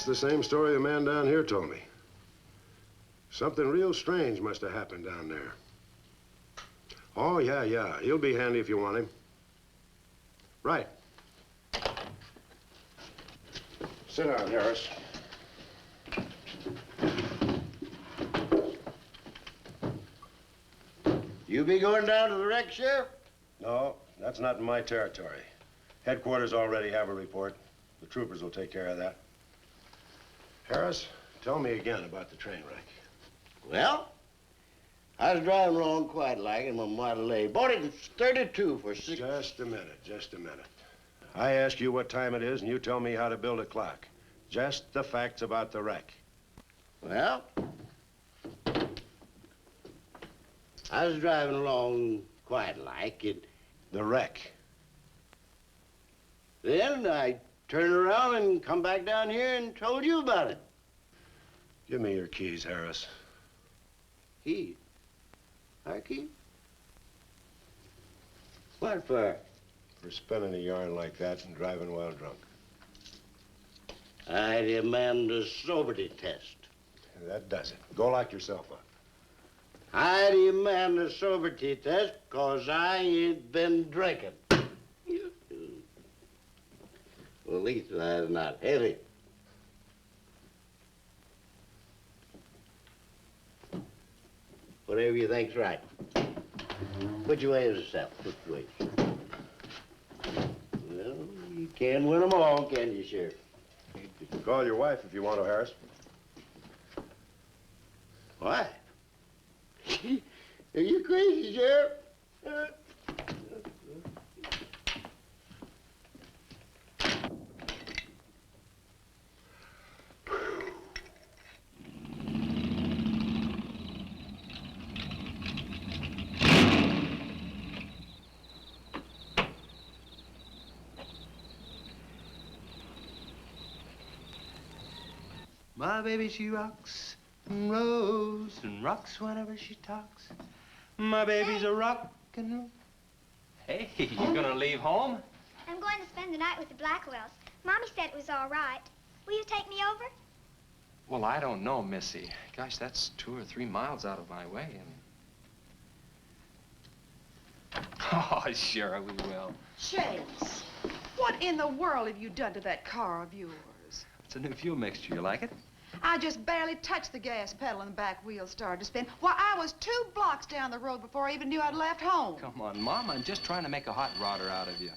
That's the same story the man down here told me. Something real strange must have happened down there. Oh, yeah. He'll be handy if you want him. Right. Sit down, Harris. You be going down to the wreck, Sheriff? No, that's not in my territory. Headquarters already have a report. The troopers will take care of that. Harris, tell me again about the train wreck. Well, I was driving along quite like in my Model A. Bought it in 32 for $6. Just a minute. I ask you what time it is, and you tell me how to build a clock. Just the facts about the wreck. Well, I was driving along quite like it. The wreck. Then I turned around and come back down here and told you about it. Give me your keys, Harris. Keys? Our keys? What for? For spinning a yarn like that and driving while drunk. I demand a sobriety test. That does it. Go lock yourself up. I demand a sobriety test because I ain't been drinking. Well, at least that's not heavy. Whatever you think's right. Which way is the south? Which way? Well, you can't win them all, can you, Sheriff? You can call your wife if you want to, Harris. Why? Are you crazy, Sheriff? My baby, she rocks and rolls and rocks whenever she talks. My baby's a rock and roll. Hey, you gonna leave home? I'm going to spend the night with the Blackwells. Mommy said it was all right. Will you take me over? Well, I don't know, Missy. Gosh, that's 2 or 3 miles out of my way, and... Oh, sure, we will. Chase, what in the world have you done to that car of yours? It's a new fuel mixture. You like it? I just barely touched the gas pedal and the back wheel started to spin. Why, I was 2 blocks down the road before I even knew I'd left home. Come on, Mom. I'm just trying to make a hot rodder out of you.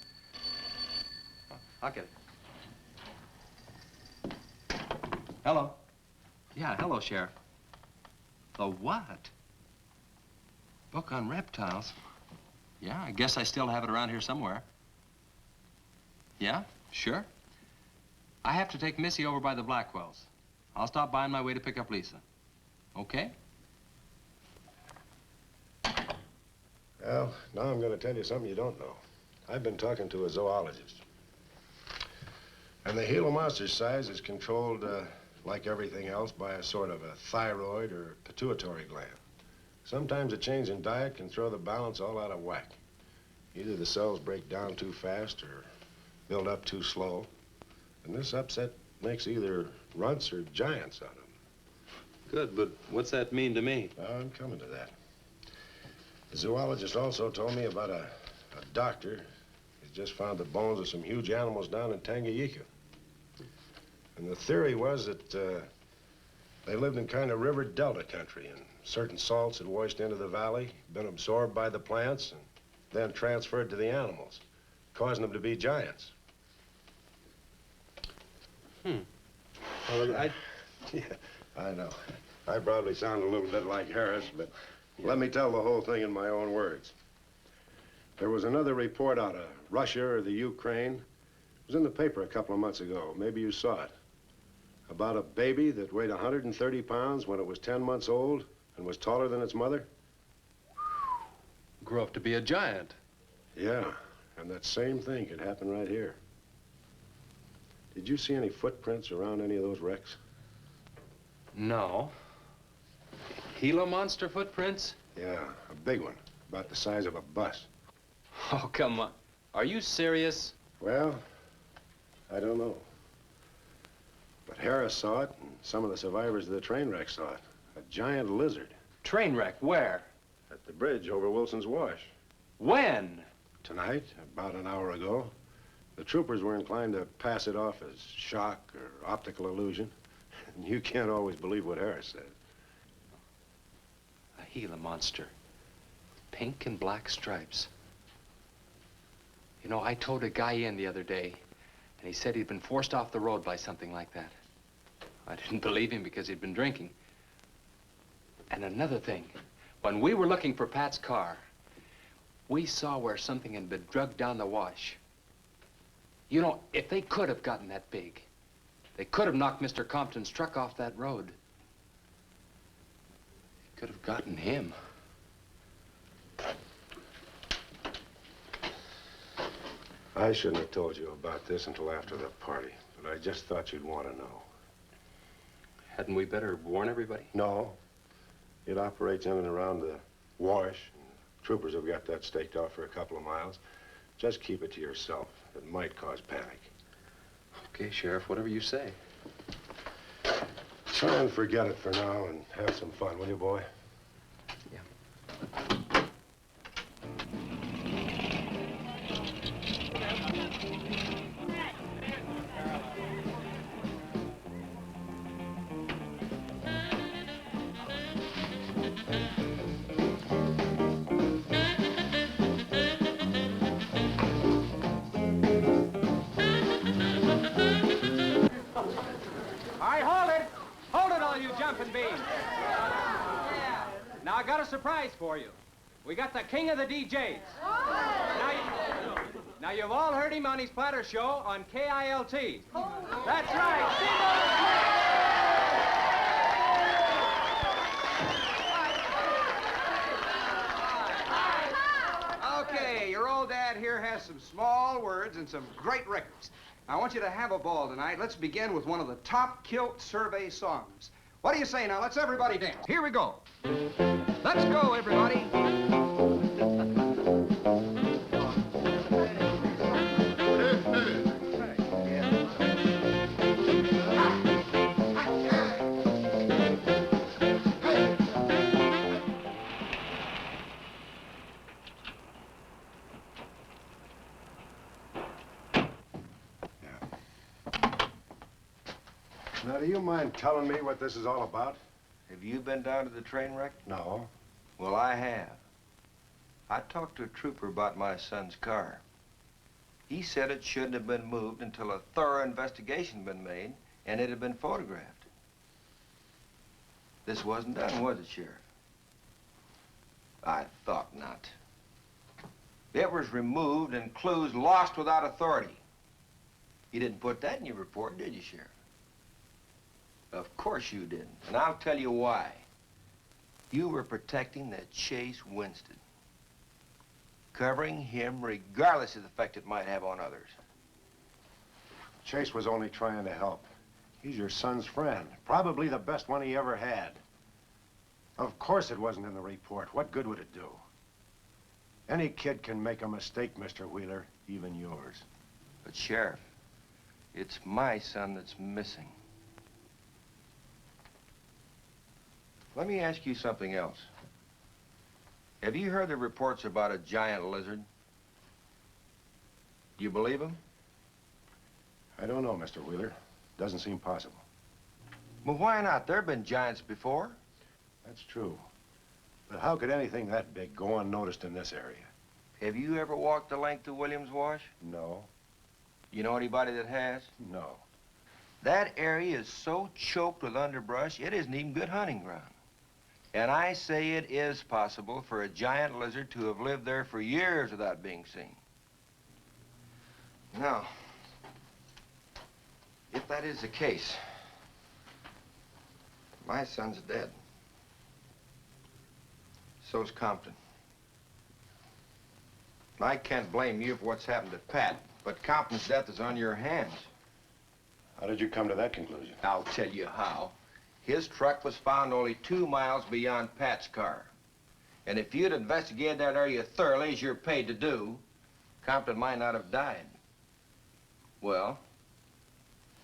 I'll get it. Hello. Yeah, hello, Sheriff. The what? Book on reptiles? Yeah, I guess I still have it around here somewhere. Yeah, sure. I have to take Missy over by the Blackwells. I'll stop by on my way to pick up Lisa. Okay? Well, now I'm going to tell you something you don't know. I've been talking to a zoologist. And the Gila Monster's size is controlled, like everything else, by a sort of a thyroid or pituitary gland. Sometimes a change in diet can throw the balance all out of whack. Either the cells break down too fast or build up too slow. And this upset makes either runts or giants out of them. Good, but what's that mean to me? Well, I'm coming to that. The zoologist also told me about a doctor who's just found the bones of some huge animals down in Tanganyika. And the theory was that they lived in kind of river delta country, and certain salts had washed into the valley, been absorbed by the plants, and then transferred to the animals, causing them to be giants. Well, Yeah, I know. I probably sound a little bit like Harris, but let me tell the whole thing in my own words. There was another report out of Russia or the Ukraine. It was in the paper a couple of months ago. Maybe you saw it. About a baby that weighed 130 pounds when it was 10 months old and was taller than its mother. grew up to be a giant. Yeah, and that same thing could happen right here. Did you see any footprints around any of those wrecks? No. Gila Monster footprints? Yeah, a big one, about the size of a bus. Oh, come on. Are you serious? Well, I don't know. But Harris saw it, and some of the survivors of the train wreck saw it. A giant lizard. Train wreck, where? At the bridge over Wilson's Wash. When? Tonight, about an hour ago. The troopers were inclined to pass it off as shock or optical illusion. And you can't always believe what Harris said. A Gila Monster. Pink and black stripes. You know, I towed a guy in the other day, and he said he'd been forced off the road by something like that. I didn't believe him because he'd been drinking. And another thing, when we were looking for Pat's car, we saw where something had been drugged down the wash. You know, if they could have gotten that big, they could have knocked Mr. Compton's truck off that road. They could have gotten him. I shouldn't have told you about this until after the party, but I just thought you'd want to know. Hadn't we better warn everybody? No. It operates in and around the wash. Troopers have got that staked out for a couple of miles. Just keep it to yourself. It might cause panic. Okay, Sheriff, whatever you say. Try and forget it for now and have some fun, will you, boy? Now, I got a surprise for you. We got the king of the DJs. Now, you've all heard him on his platter show on KILT. That's right. Okay, your old dad here has some small words and some great records. I want you to have a ball tonight. Let's begin with one of the top kilt survey songs. What do you say now? Let's everybody dance. Here we go. Let's go, everybody. Now, do you mind telling me what this is all about? Have you been down to the train wreck? No. Well, I have. I talked to a trooper about my son's car. He said it shouldn't have been moved until a thorough investigation had been made and it had been photographed. This wasn't done, was it, Sheriff? I thought not. It was removed and clues lost without authority. You didn't put that in your report, did you, Sheriff? Of course you didn't, and I'll tell you why. You were protecting that Chase Winston. Covering him regardless of the effect it might have on others. Chase was only trying to help. He's your son's friend, probably the best one he ever had. Of course it wasn't in the report. What good would it do? Any kid can make a mistake, Mr. Wheeler, even yours. But, Sheriff, it's my son that's missing. Let me ask you something else. Have you heard the reports about a giant lizard? Do you believe them? I don't know, Mr. Wheeler. Doesn't seem possible. Well, why not? There have been giants before. That's true. But how could anything that big go unnoticed in this area? Have you ever walked the length of Williams Wash? No. You know anybody that has? No. That area is so choked with underbrush, it isn't even good hunting ground. And I say it is possible for a giant lizard to have lived there for years without being seen. Now, if that is the case, my son's dead. So's Compton. I can't blame you for what's happened to Pat, but Compton's death is on your hands. How did you come to that conclusion? I'll tell you how. His truck was found only 2 miles beyond Pat's car. And if you'd investigated that area thoroughly, as you're paid to do, Compton might not have died. Well,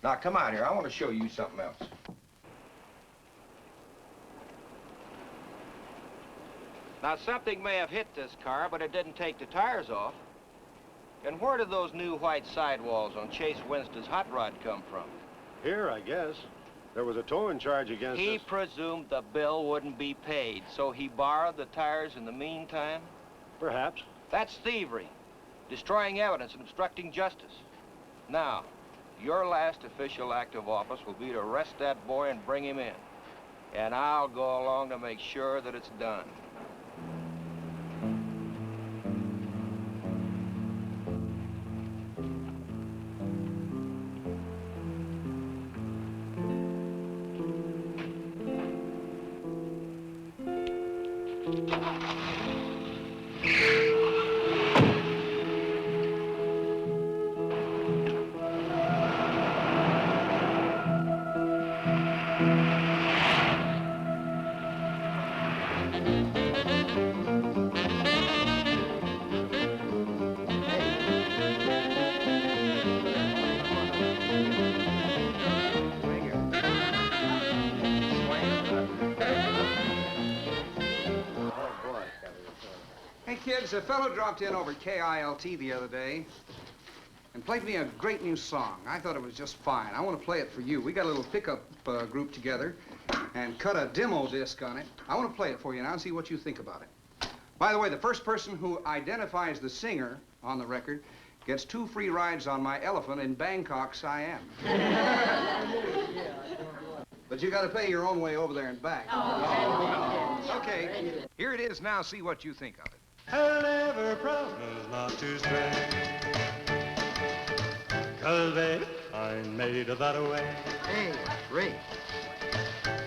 Now, come out here. I want to show you something else. Now, something may have hit this car, but it didn't take the tires off. And where did those new white sidewalls on Chase Winston's hot rod come from? Here, I guess. There was a towing charge against He us. presumed the bill wouldn't be paid, so he borrowed the tires in the meantime? Perhaps. That's thievery, destroying evidence and obstructing justice. Now, your last official act of office will be to arrest that boy and bring him in. And I'll go along to make sure that it's done. Kids, a fellow dropped in over KILT the other day and played me a great new song. I thought it was just fine. I want to play it for you. We got a little pickup group together and cut a demo disc on it. I want to play it for you now and see what you think about it. By the way, the first person who identifies the singer on the record gets 2 free rides on my elephant in Bangkok, Siam. But you got to pay your own way over there and back. Okay, here it is now. See what you think of it. I'll never promise not to stray, 'cause baby, I'm made of that way. Hey, Ray.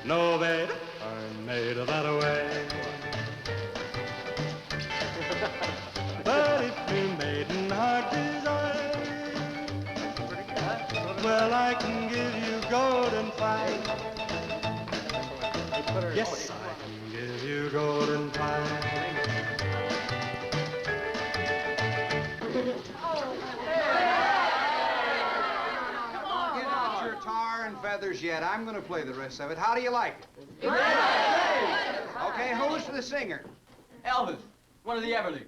No, baby, I'm made of that way. But if you maiden heart desire, well, I can give you golden fire. Yes, I can give you golden fire. Feathers yet. I'm going to play the rest of it. How do you like it? Okay, who's the singer? Elvis, one of the Everlys.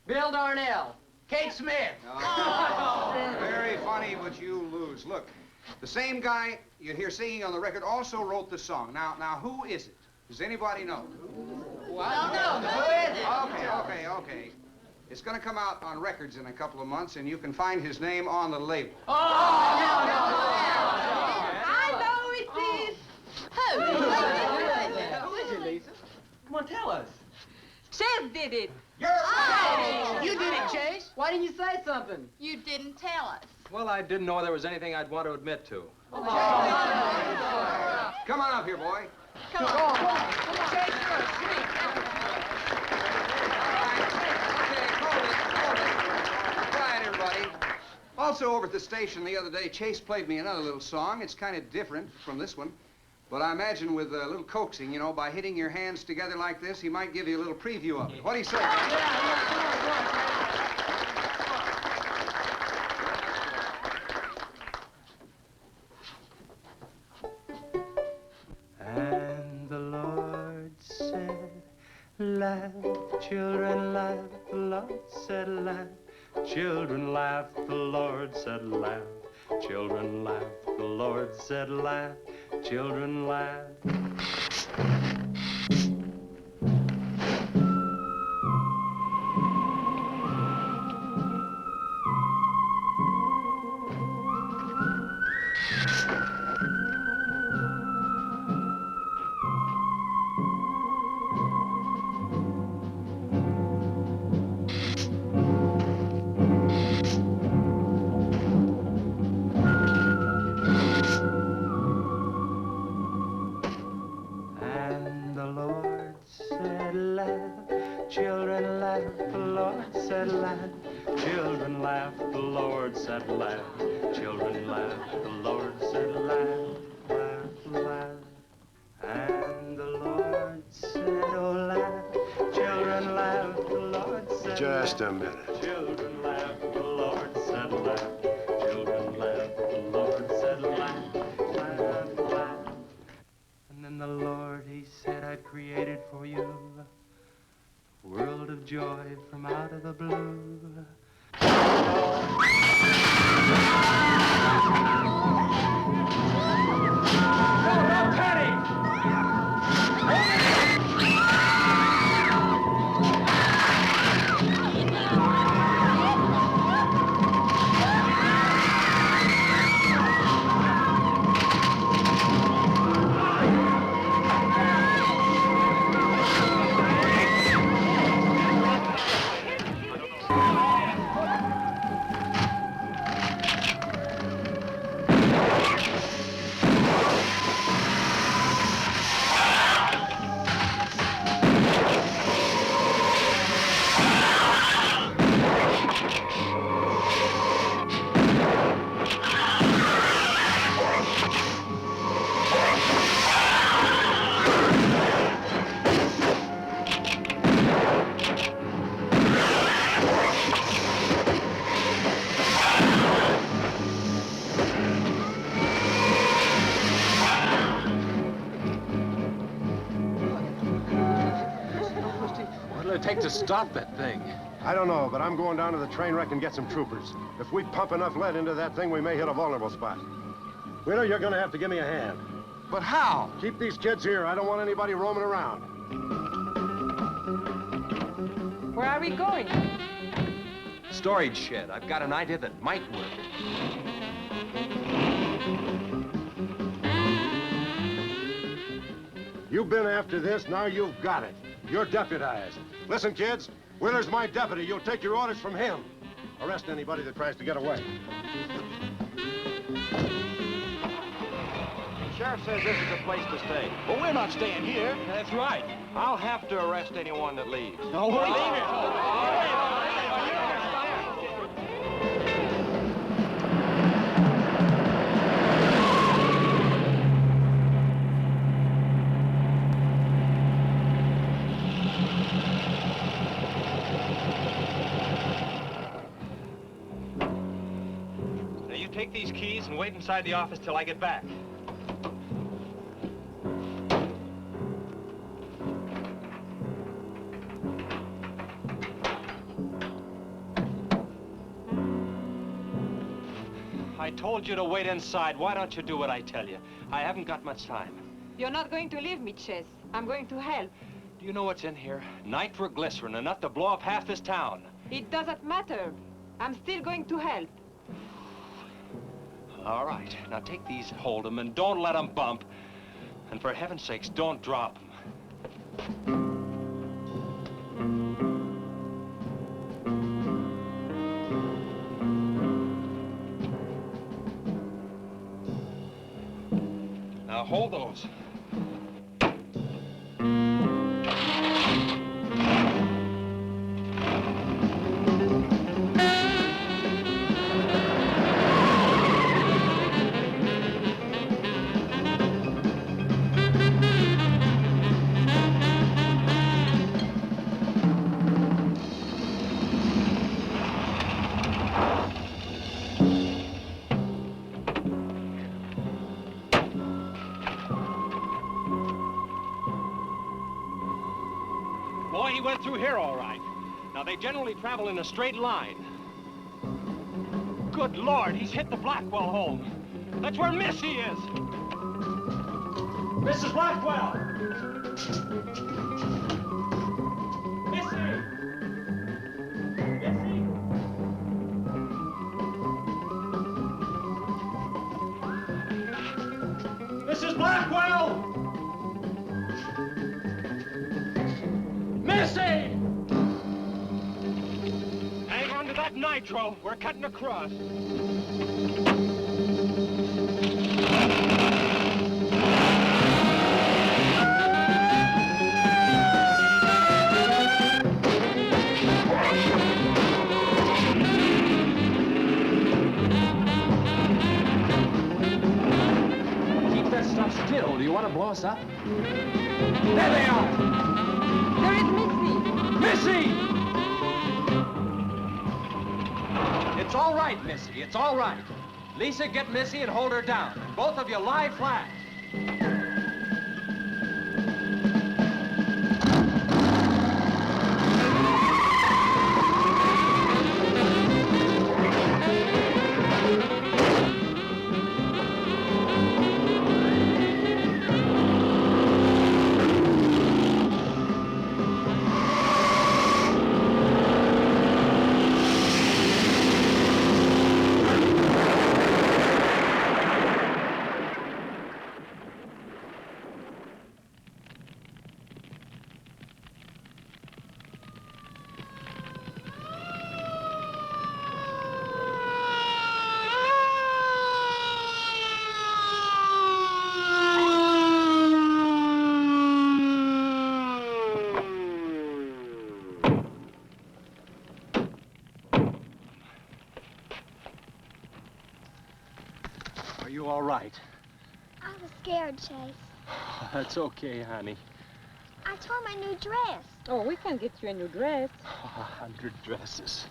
Bill Darnell. Kate Smith. Oh, very funny, but you lose. Look, the same guy you hear singing on the record also wrote the song. Now, who is it? Does anybody know? What? No. Who is it? Okay. It's going to come out on records in a couple of months, and you can find his name on the label. No. I know it is. Who? Who is it, Lisa? Come on, tell us. Chase did it. You're right. You did it, Chase. Why didn't you say something? You didn't tell us. Well, I didn't know there was anything I'd want to admit to. Come on up here, boy. Come on. Chase, you're a sweet. Also, over at the station the other day, Chase played me another little song. It's kind of different from this one, but I imagine with a little coaxing, you know, by hitting your hands together like this, he might give you a little preview of it. What do you say? And the Lord said, laugh, children, laugh. The Lord said, laugh. Children laugh, the Lord said laugh. Children laugh, the Lord said laugh. Children laugh. Children laugh, the Lord said laugh. Children laugh, the Lord said laugh, laugh, laugh. And the Lord said, oh, laugh. Children laugh, the Lord said Just laugh. a minute. Children laugh, the Lord said laugh. Children laugh, the Lord said laugh. created for you. A world of joy from out of the blue. No, Teddy! What'll it take to stop that thing? I don't know, but I'm going down to the train wreck and get some troopers. If we pump enough lead into that thing, we may hit a vulnerable spot. Wheeler, you're gonna have to give me a hand. But how? Keep these kids here. I don't want anybody roaming around. Where are we going? Storage shed. I've got an idea that might work. You've been after this, now you've got it. You're deputized. Listen, kids, Wheeler's my deputy. You'll take your orders from him. Arrest anybody that tries to get away. The sheriff says this is the place to stay. Well, we're not staying here. That's right. I'll have to arrest anyone that leaves. No, we're leaving. Now, you take these keys and wait inside the office till I get back. I told you to wait inside. Why don't you do what I tell you? I haven't got much time. You're not going to leave me, Chess. I'm going to help. Do you know what's in here? Nitroglycerin, enough to blow up half this town. It doesn't matter. I'm still going to help. All right. Now take these, hold them, and don't let them bump. And for heaven's sakes, don't drop them. Now hold those. Boy, he went through here all right. Now, they generally travel in a straight line. Good Lord, he's hit the Blackwell home. That's where Missy is. Mrs. Blackwell! Missy! Missy! Mrs. Blackwell! Missy! Hang on to that nitro. We're cutting across. Keep that stuff still. Do you want to blow us up? There they are! There is Missy! Missy! It's all right, Missy. It's all right. Lisa, get Missy and hold her down. Both of you lie flat. Are you all right? I was scared, Chase. That's okay, honey. I tore my new dress. Oh, we can get you a new dress. 100 dresses.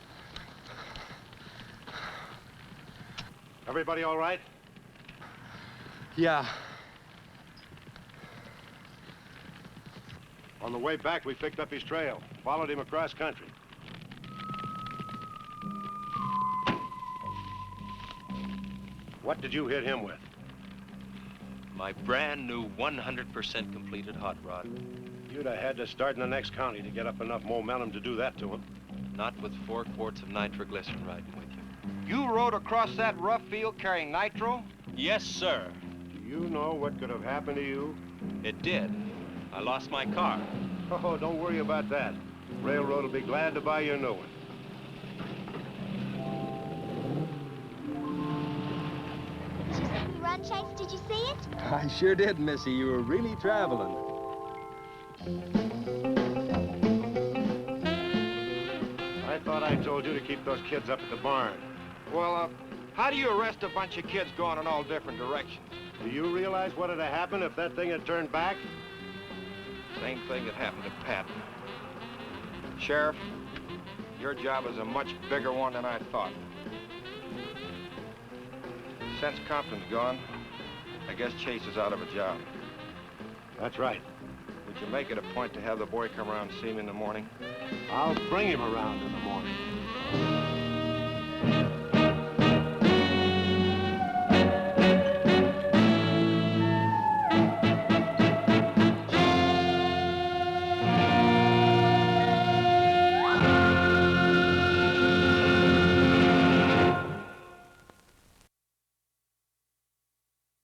Everybody all right? Yeah. On the way back, we picked up his trail, followed him across country. What did you hit him with? My brand new 100% completed hot rod. You'd have had to start in the next county to get up enough momentum to do that to him. Not with 4 quarts of nitroglycerin riding with you. You rode across that rough field carrying nitro? Yes, sir. Do you know what could have happened to you? It did. I lost my car. Oh, don't worry about that. Railroad will be glad to buy you a new one. Did you see me run, Chase? Did you see it? I sure did, Missy. You were really traveling. I thought I told you to keep those kids up at the barn. Well, how do you arrest a bunch of kids going in all different directions? Do you realize what would have happened if that thing had turned back? Same thing that happened to Pat. Sheriff, your job is a much bigger one than I thought. Since Compton's gone, I guess Chase is out of a job. That's right. Would you make it a point to have the boy come around and see me in the morning? I'll bring him around in the morning.